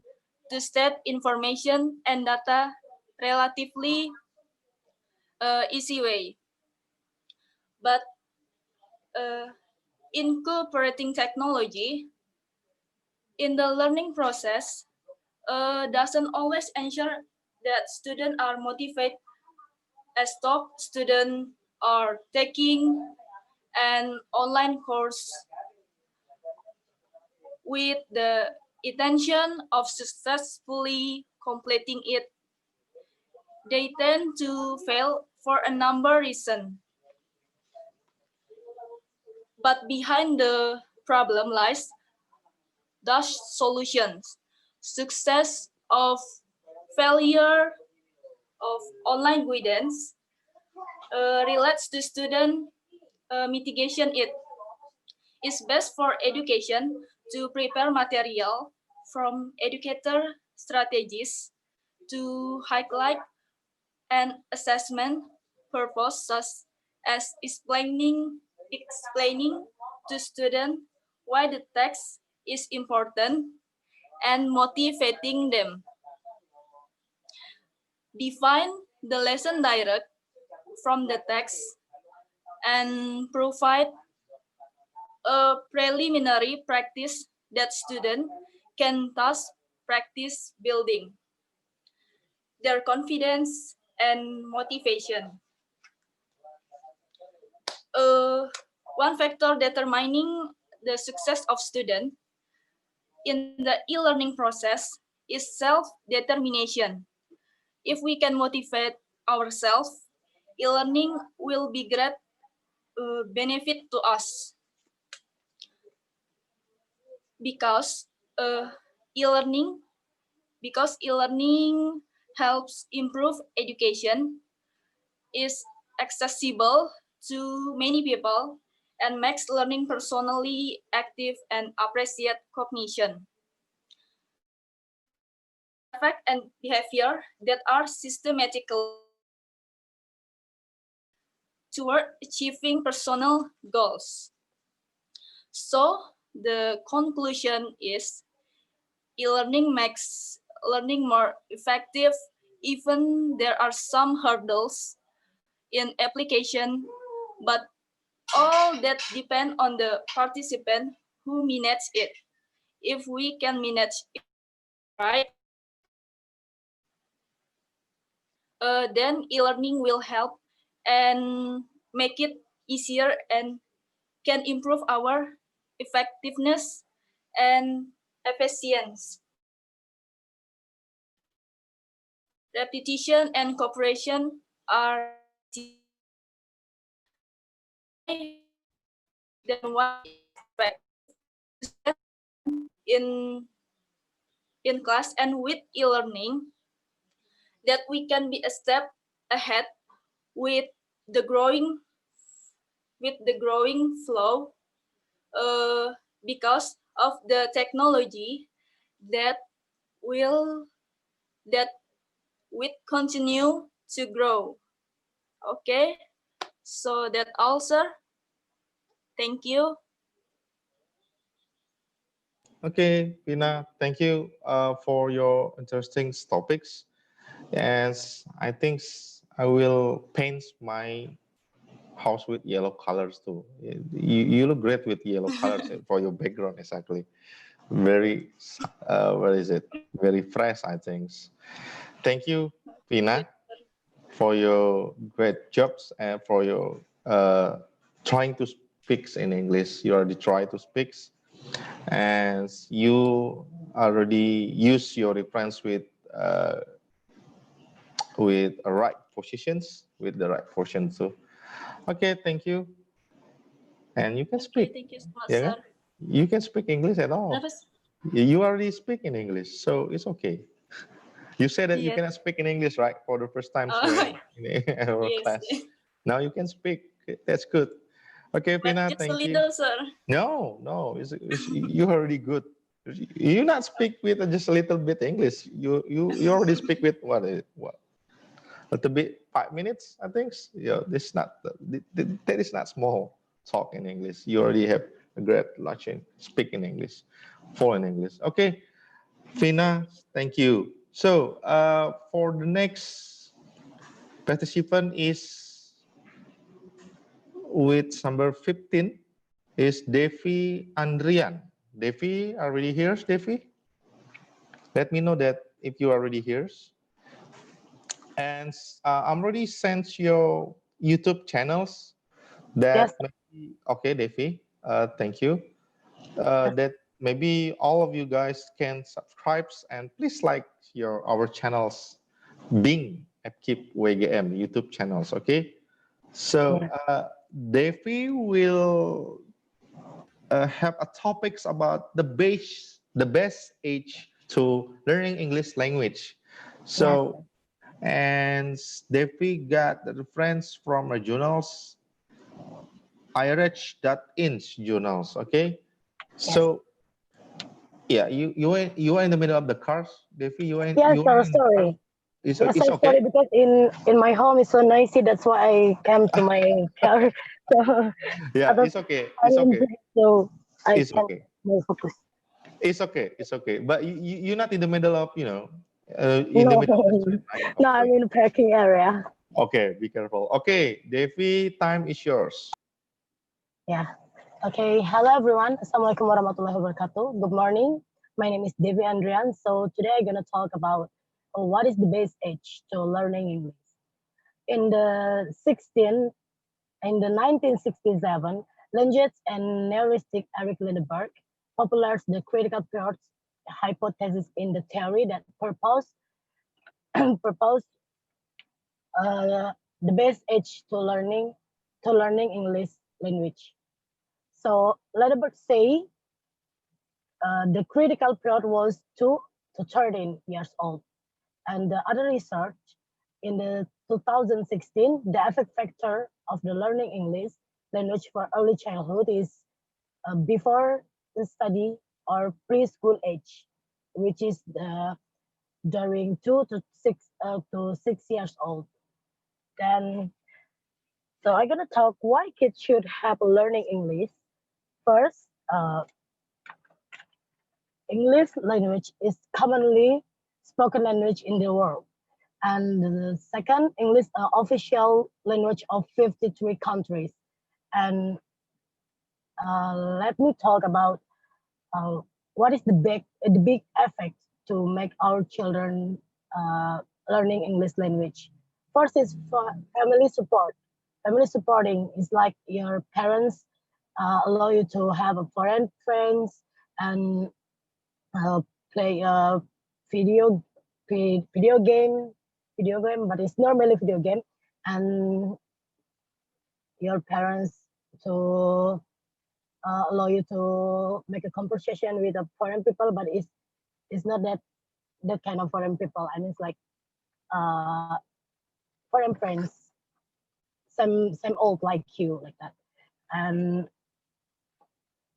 to state information and data relatively easy way. But incorporating technology in the learning process doesn't always ensure that students are motivated, as top students are taking an online course with the intention of successfully completing it. They tend to fail for a number of reasons. But behind the problem lies those solutions. Success of failure of online guidance relates to student mitigation. It is best for education to prepare material from educator strategies to highlight an assessment purpose, such as explaining to students why the text is important and motivating them. Define the lesson direct from the text and provide a preliminary practice that students can thus practice building their confidence and motivation. One factor determining the success of students in the e-learning process is self-determination. If we can motivate ourselves, e-learning will be great benefit to us. Because e-learning helps improve education, is accessible to many people, and makes learning personally active and appreciate cognition. Effect and behavior that are systematical toward achieving personal goals. So the conclusion is e-learning makes learning more effective, even there are some hurdles in application, but all that depend on the participant who manage it. If we can manage it right, then e-learning will help and make it easier and can improve our effectiveness and efficiency. Repetition and cooperation are then one in class, and with e-learning that we can be a step ahead with the growing flow, because of the technology that will continue to grow. Okay, so that all, sir. Thank you. Okay, Pina, thank you for your interesting topics. And I think I will paint my house with yellow colors too. You look great with yellow colors for your background, exactly. Very, what is it? Very fresh, I think. Thank you, Pina, for your great jobs and for your trying to speak in English. You already try to speak, and you already use your reference with right positions, with the right portion too. Okay, thank you. And you can Okay, speak. thank you so much, Yeah, sir. you can speak English at all. Kenapa, sih? You already speak in English, so it's okay. You said that you Yes. cannot speak in English, right? For the first time Oh, in our yes. class. Now you can speak. That's good. Okay, But Pina, just a thank you. little, sir. No, you're already good. You not speak with just a little bit English. You already speak with what a little bit 5 minutes, I think. Yeah, this not that is not small talk in English. You already have a great lunch in speak in English, full in English. Okay, Fina, thank you. So for the next participant is with number 15 is Devi Andrian. Devi, already here, Devi? Let me know that if you already here. And I'm already sent your YouTube channels that Yes. maybe, okay, Devi, thank you. That maybe all of you guys can subscribe and please like our channels, Bing Upkeep WGM YouTube channels, okay? So Devi will have a topics about the best age to learning English language. So, and Devi got the reference from a journals, IRH.ins journals, okay? So, yeah, you are in the middle of the cars, Devi. You are in, Yes, you are sir, in the car. sorry. It's Yes, sir, okay. sorry, because in my home it's so noisy. That's why I came to my car. So Yeah, it's okay. I It's am okay. so I It's can okay. more focus. It's okay. It's okay. But you're not in the middle of, in the No, middle of the street, right? no, I'm Okay. in the parking area. Okay, be careful. Okay, Devi, time is yours. Yeah. Okay. Hello, everyone. Assalamualaikum warahmatullahi wabarakatuh. Good morning. My name is Devi Andrian. So today I'm gonna talk about what is the best age to learning English. In the 1967, Language and neuristic Eric Lindeberg popularized the critical period hypothesis in the theory that proposed the best age to learning English language. So Lindeberg say the critical period was 2 to 13 years old, and the other research in the 2016, the effect factor of the learning English language for early childhood is before the study or preschool age, which is during 2 to 6 years old. Then, so I'm gonna talk why kids should have learning English. First, English language is commonly spoken language in the world. And the second, English official language of 53 countries. And let me talk about what is the big effect to make our children learning English language. First is for family support. Family supporting is like your parents allow you to have a foreign friends and play a video video game, but it's normally video game, and your parents to allow you to make a conversation with a foreign people, but it's not that kind of foreign people. I mean, it's like uh, foreign friends, same old like you, like that, and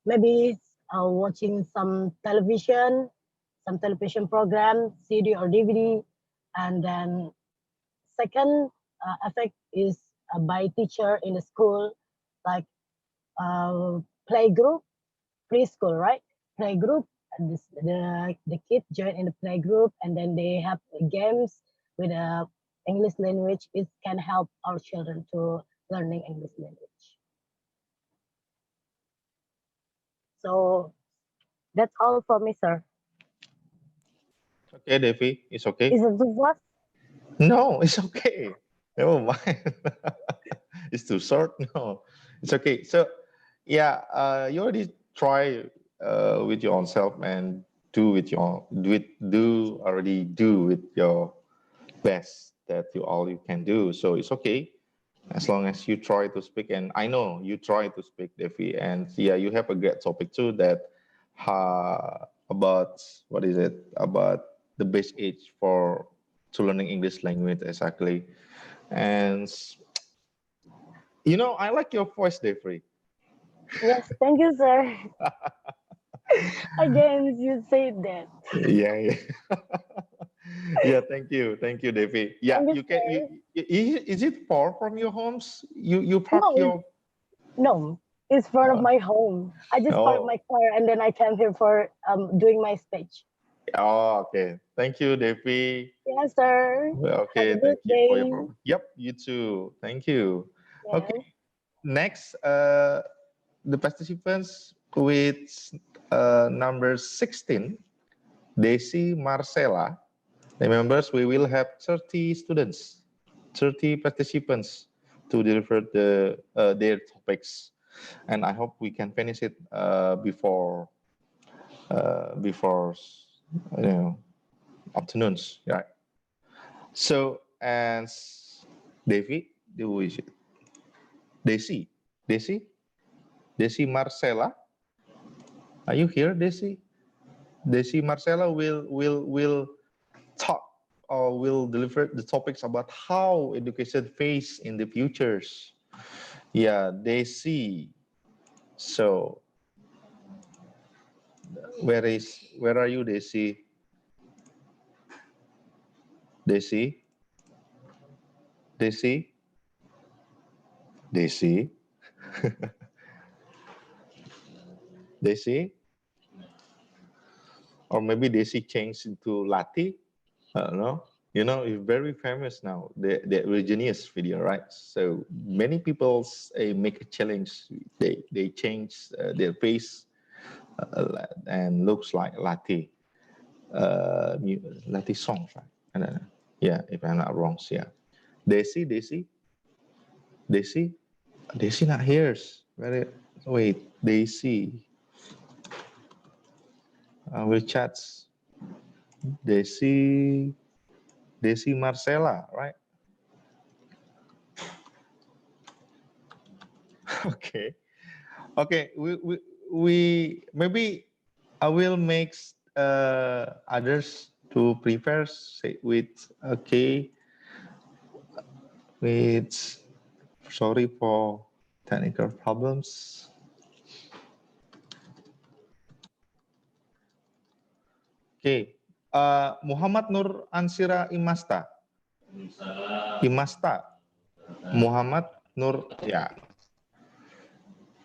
maybe watching some television program, CD or DVD. And then second effect is by teacher in the school, like playgroup, preschool, right? Playgroup, and the kids join in the playgroup, and then they have games with English language. It can help our children to learning English language. So that's all for me, sir. Okay, Devi, it's okay. Is it too fast? No, it's okay. Never mind. It's too short. No, it's okay. So, yeah, you already try with your own self and do with your already do with your best that all you can do. So it's okay as long as you try to speak. And I know you try to speak, Devi. And yeah, you have a great topic too that about what is it about the best age for to learning English language exactly. And you know, I like your voice, Devi. Yes, thank you, sir. Again, you said that. Yeah. Yeah, thank you, Devi. Yeah, Thank you, you can. sir. Is it far from your homes? You park your. No, it's front of my home. I just parked my car and then I came here for doing my speech. Oh, okay. Thank you, Devi. Yes, sir. Okay, Have a thank good you for your day. problem. Yep, you too. Thank you. Yes. Okay, next, the participants with number 16, Desi Marcela. Remember, we will have 30 students, 30 participants to deliver their topics, and I hope we can finish it before afternoons, right? So, as Devi, who is it? Desi Marcela. Are you here, Desi? Desi Marcela will talk or will deliver the topics about how education face in the futures. Yeah, Desi. So, where are you, Desi? Desi? Desi? Desi? Desi? Or maybe Desi changed into Lati? I don't know. You know, it's very famous now, the Genius video, right? So many people make a challenge. They change their face and looks like Lati. Lati songs, right? I don't know. Yeah, if I'm not wrong, yeah. Desi not here. Wait, Desi. We chat. Desi Marcela, right? Okay. We maybe I will make others to prepare with with sorry for technical problems. Okay, Muhammad Nur Ansira Imasta. Muhammad Nur, yeah.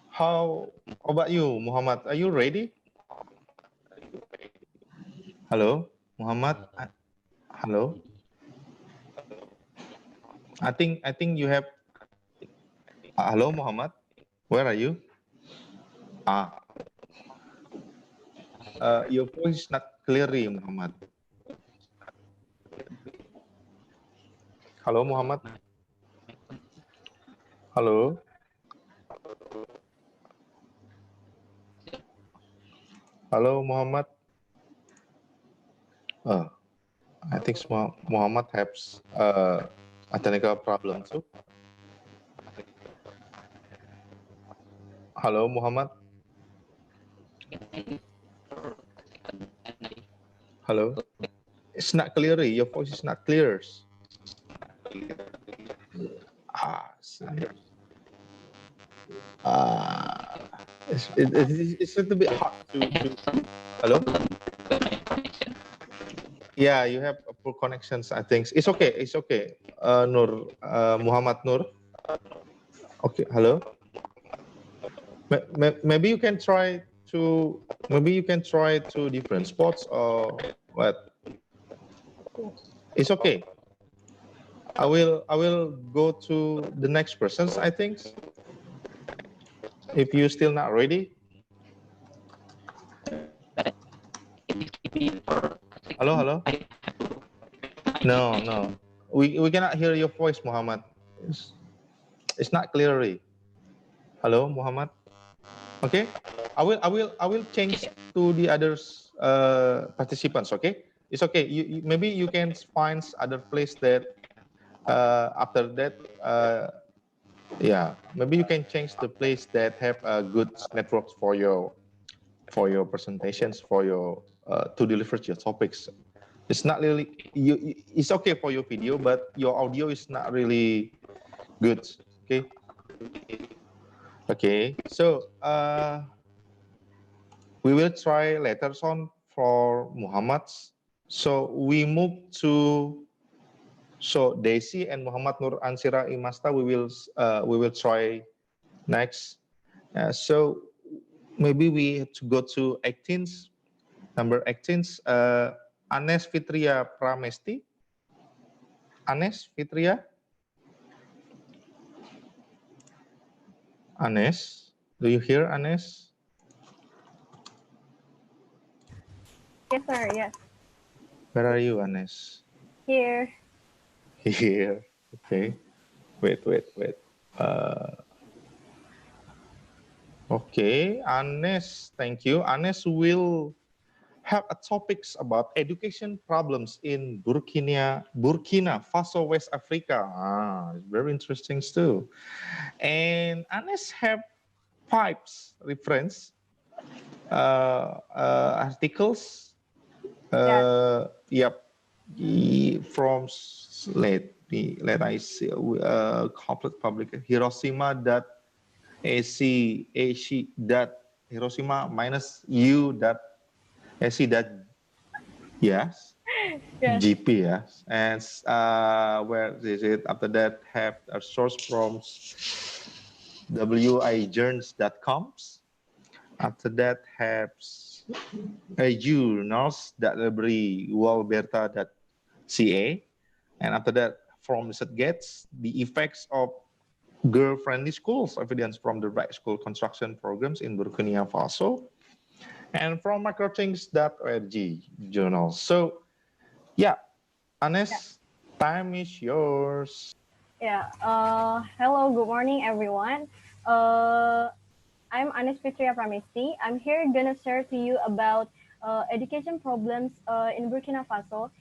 How about you, Muhammad? Are you ready? Hello, Muhammad. Hello. I think you have. Hello, Muhammad. Where are you? Your voice is not clearly, Muhammad. Hello, Muhammad. Hello. Hello, Muhammad. I think Muhammad has a technical problem too. Hello, Muhammad. Hello. It's not clear. Your voice is not clear. it's a little bit hard to. Hello. Yeah, you have poor connections. I think it's okay. It's okay. Nur, Muhammad Nur. Okay. Hello. Maybe you can try to. Maybe you can try two different spots or what? It's okay. I will go to the next persons. I think. If you're still not ready. Hello, hello. No. We cannot hear your voice, Muhammad. It's not clearly. Hello, Muhammad. Okay. I will change to the others participants. Okay. It's okay. Maybe you can find other place that after that. Yeah. Maybe you can change the place that have a good networks for your presentations, for your to deliver your topics. It's not really it's okay for your video, but your audio is not really good. Okay. So we will try later on for Muhammad. So we move to Desi and Muhammad Nur Ansira Imasta. We will try next. So maybe we have to go to 18th, number 18th. Anes Fitria Pramesti. Anes Fitria. Anes, do you hear Anes? Yes, sir. Yes. Where are you, Anes? Here. Here. Okay. Wait. Okay, Anes, thank you. Anes will have a topics about education problems in Burkina Faso, West Africa. It's very interesting too. And Anes have pipes reference articles. Yep. From let I see complete public Hiroshima.ac dot Hiroshima minus u dot ac dot yes. GP, yes. And where is it? After that, have a source from wijourns.com. After that, have journals.librarywalberta.ca. And after that, from Gates, the effects of girl-friendly schools, evidence from the right school construction programs in Burkina Faso. And from microthings.org journal. So, yeah, Anes, time is yours. Yeah. Hello. Good morning, everyone. I'm Anis Fitria Pramesti. I'm here gonna share to you about education problems in Burkina Faso.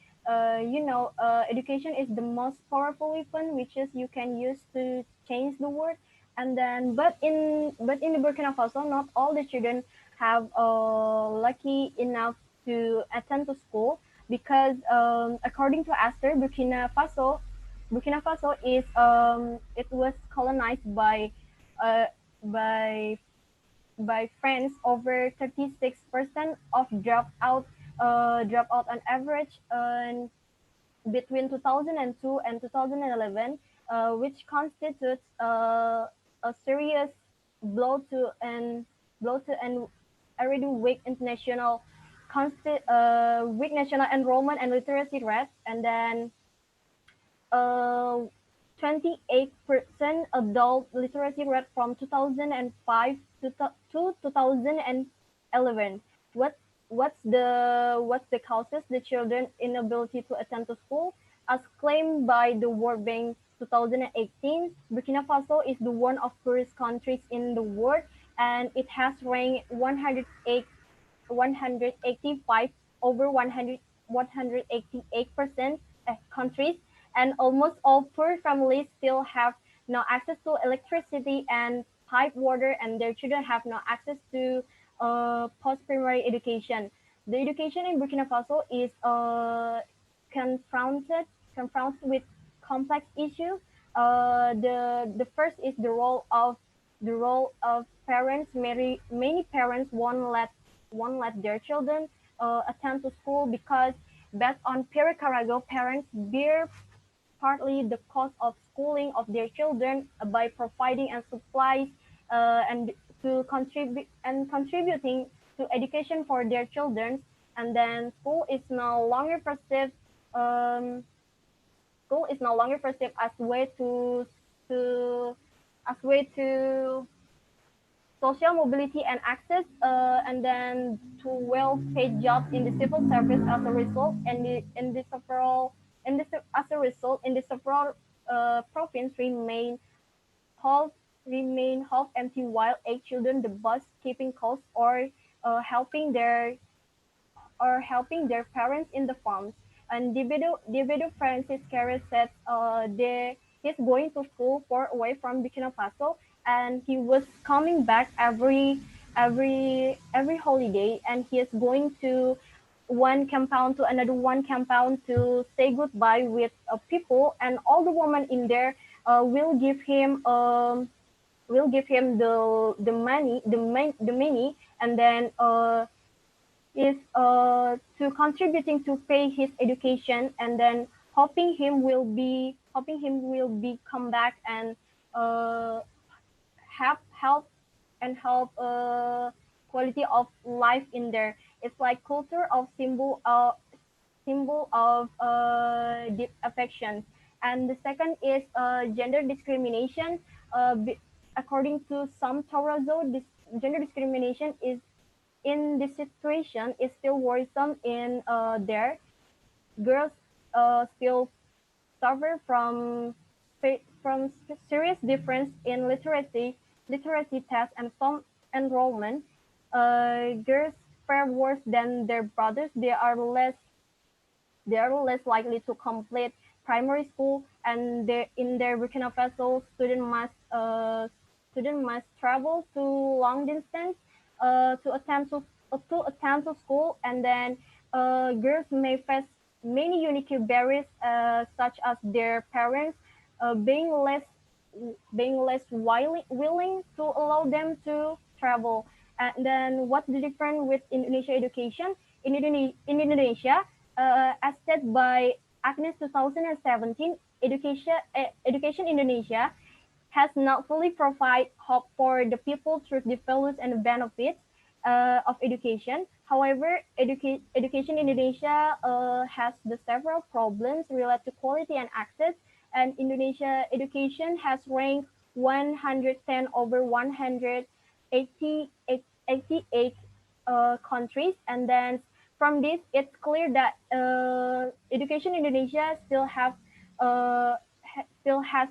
Education is the most powerful weapon which is you can use to change the world. And then, but in the Burkina Faso, not all the children have lucky enough to attend to school because according to Aster, Burkina Faso is it was colonized by France. Over 36% of dropout on average between 2002 and 2011, which constitutes a serious blow to an already weak national enrollment and literacy rate, and then 28% adult literacy rate from 2005 to 2011. What's the causes the children inability to attend to school? As claimed by the World Bank 2018, Burkina Faso is the one of poorest countries in the world, and it has ranked 185 over 188% countries, and almost all poor families still have no access to electricity and pipe water, and their children have no access to post-primary education. The education in Burkina Faso is confronted with complex issues. The first is the role of the role of parents. Many parents won't let their children attend to school because, based on Pierre Carago, parents bear partly the cost of schooling of their children by providing and supplies and to contributing to education for their children. And then school is no longer perceived as way to social mobility and access, and then to well-paid jobs in the civil service. As a result, in the several province remain half empty, while 8 children the bus keeping costs or helping their parents in the farms. And Divido Francis Carey said he's going to school far away from Burkina Faso, and he was coming back every holiday, and he is going to one compound to another one compound to say goodbye with people, and all the women in there will give him the money, and then is to contributing to pay his education, and then hoping him will be come back and help quality of life in there. It's like culture of symbol of deep affection. And the second is gender discrimination. According to some Torazo, this gender discrimination is in this situation is still worrisome in there. Girls still suffer from serious difference in literacy tests and some enrollment. Girls fare worse than their brothers. They are less likely to complete primary school, and in their Burkina Faso, student must travel to long distance to attend to school, and then girls may face many unique barriers, such as their parents being less willing to allow them to travel. And then what's the difference with Indonesia education? In Indonesia, as said by Agnes 2017, education Indonesia has not fully provided hope for the people through the values and benefits of education. However, education in Indonesia has the several problems related to quality and access, and Indonesia education has ranked 110 over 188 countries. And then from this, it's clear that education in Indonesia still has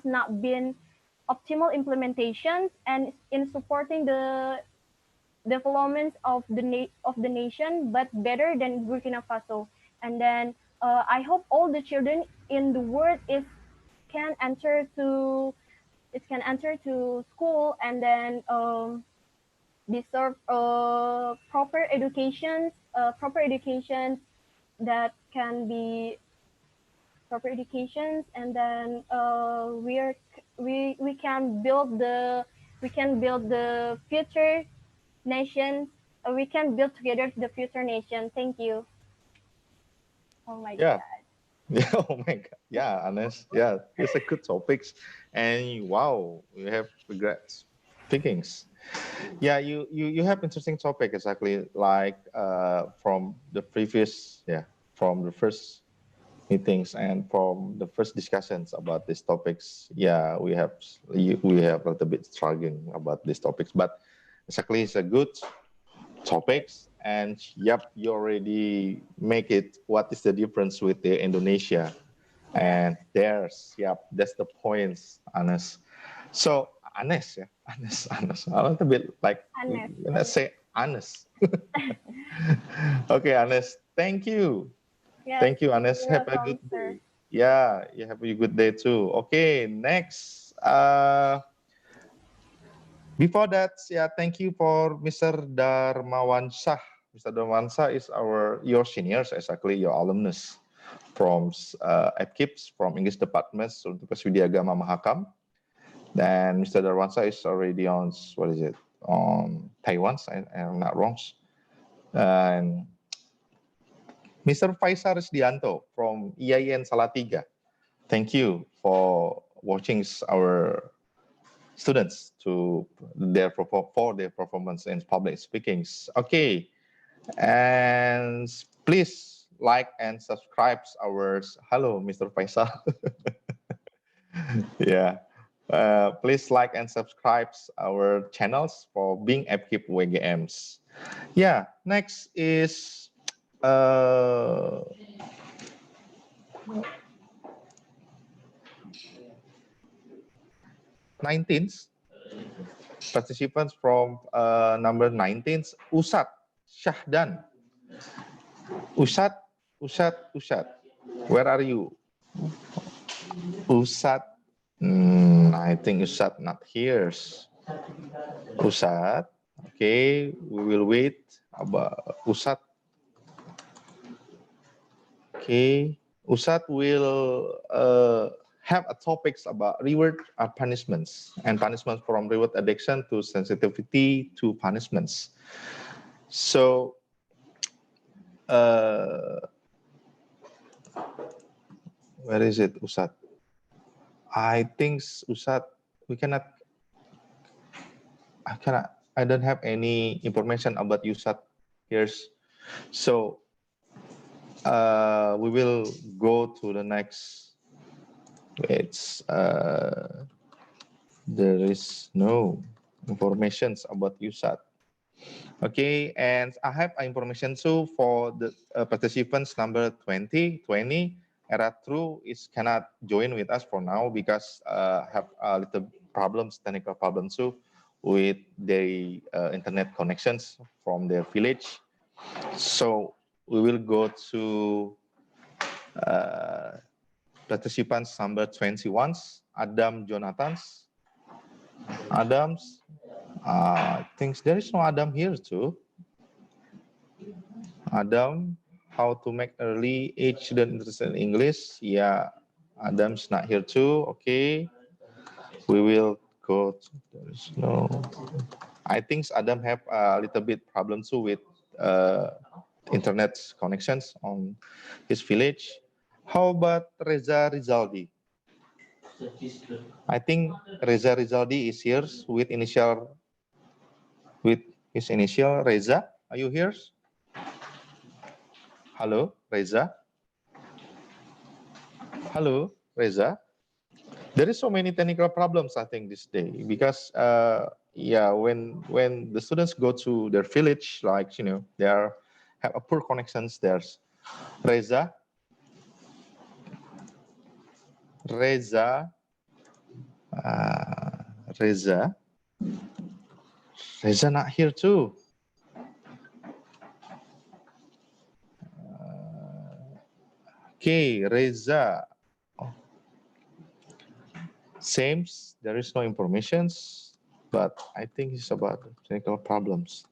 not been optimal implementations and in supporting the development of the nation, but better than Burkina Faso. And then I hope all the children in the world can enter to school, and then deserve proper education that can be proper educations, and then we can build the future nations. We can build together the future nation. Thank you. Oh my Yeah. God. Yeah, oh my God. Yeah, Anes. Yeah, it's a good topics. And wow, you have great thinkings. Yeah, you have interesting topic exactly like from the previous, from the first meetings and from the first discussions about these topics. Yeah, we have a little bit struggling about these topics, but exactly it's a good topics. And yep, you already make it. What is the difference with the Indonesia? And that's the points, Anes. So Anes, Anes, a little bit like Anes. let's say Anes. Okay, Anes, thank you. Yes, Thank you, Anes. you're Have a welcome, good sir. day. Yeah, you have a good day too. Okay, next. Before that, thank you for Mr. Darmawan Shah. Mr. Darmawan Shah is your seniors, exactly your alumnus from FKIPS, from English Department, Universitas Widya Gama Mahakam. Then Mr. Darwansa is already on, what is it, on Taiwan, I'm not wrong. And Mr. Faisal Resdianto from IAIN Salatiga. Thank you for watching our students for their performance in public speaking. Okay, and please like and subscribe our, hello, Mr. Faisal. Yeah. Please like and subscribe our channels for being equipped WGMs. Yeah, next is 19th participants from number 19th, Usat Syahdan. Usat, where are you? Usat, I think Usat not here. Usat, okay, we will wait about Usat. Okay, Usat will have a topics about reward punishments and punishments from reward addiction to sensitivity to punishments. So, where is it, Usat? I think Usat, I don't have any information about Usat here. So, we will go to the next. It's there is no information about Usat. Okay, and I have information too for the participants number 20. Era True cannot join with us for now because have a little problems, technical problems too with the internet connections from their village. So we will go to participants number 21, Adam Jonathans. Adams, I think there is no Adam here too. Adam, how to make early age student interested in English? Yeah, Adam's not here too. Okay, we will go. There is no. I think Adam have a little bit problem too with internet connections on his village. How about Reza Rizaldi? I think Reza Rizaldi is here with his initial. Reza, are you here? Hello, Reza. Hello, Reza. There is so many technical problems, I think, this day because yeah, when the students go to their village, like they have a poor connections. There's Reza. Reza. Reza not here too. Okay, Reza. Seems there is no informations, but I think it's about technical problems.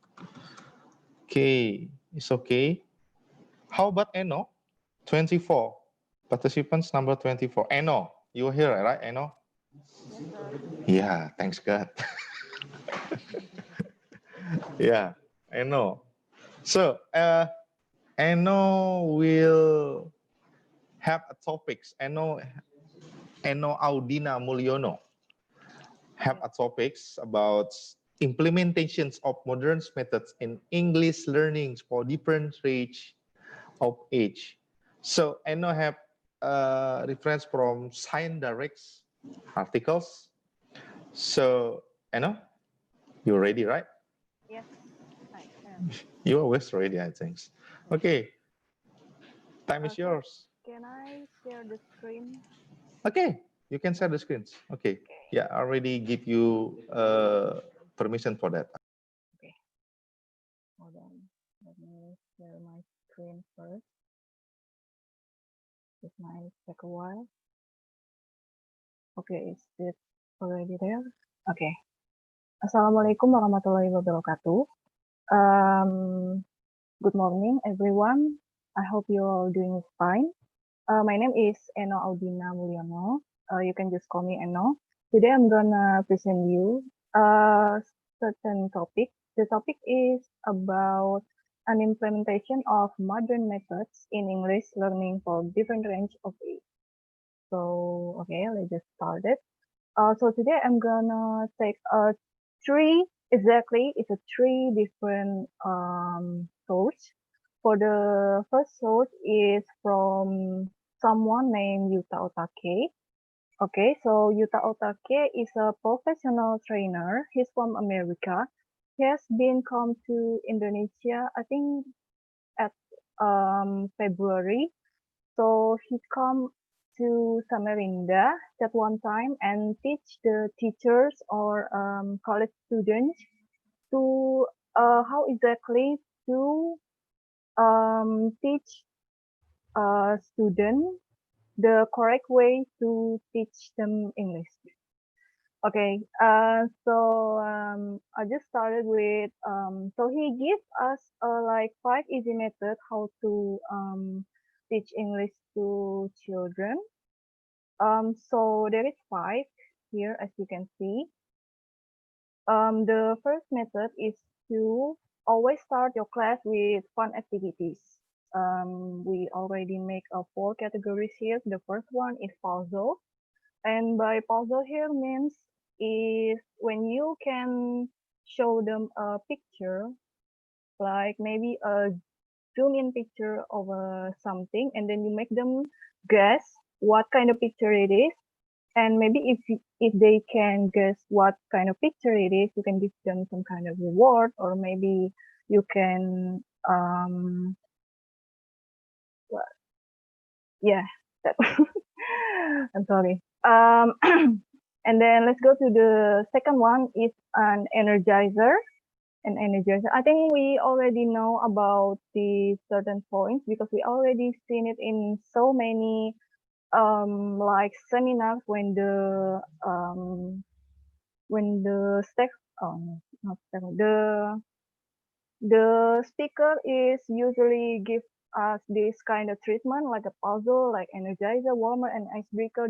Okay, it's okay. How about Eno? 24. Participants number 24. Eno, you were here, right, Eno? Yes, sir. Yeah, thanks God. Yeah, Eno. So, Eno will have a topics. Eno Audina Mulyono have a topics about implementations of modern methods in English learning for different range of age. So Eno have reference from Science Direct's articles. So Eno, you're ready, right? Yes, I am. You're always ready, I think. Okay, time is yours. Can I share the screen? Okay, you can share the screens. Okay, yeah, I already give you permission for that. Okay, hold on. Let me share my screen first. This might take a while. Okay, is it already there? Okay. Assalamualaikum warahmatullahi wabarakatuh. Good morning, everyone. I hope you're all doing fine. My name is Eno Audina Mulyono. You can just call me Eno. Today I'm gonna present you a certain topic. The topic is about an implementation of modern methods in English learning for different range of age. So, okay, let's just start it. So today I'm gonna take it's a three different source. For the first source is from someone named Yuta Otake. Okay, so Yuta Otake is a professional trainer. He's from America. He has been come to Indonesia, I think, at February. So he come to Samarinda that one time and teach the teachers or college students to how exactly to teach a student the correct way to teach them English. Okay, I just started with so he gives us like 5 easy methods how to teach English to children. So there is 5 here, as you can see. The first method is to always start your class with fun activities. We already make 4 categories here. The first one is puzzle. And by puzzle here means is when you can show them a picture, like maybe a zoom in picture of something, and then you make them guess what kind of picture it is. And maybe if they can guess what kind of picture it is, you can give them some kind of reward, or maybe you can yeah, that I'm sorry. And then let's go to the second one is an energizer. An energizer. I think we already know about the certain points because we already seen it in so many like seminars when the stack oh no, not stack, the speaker is usually give us this kind of treatment like a puzzle, like energizer, warmer, and icebreaker.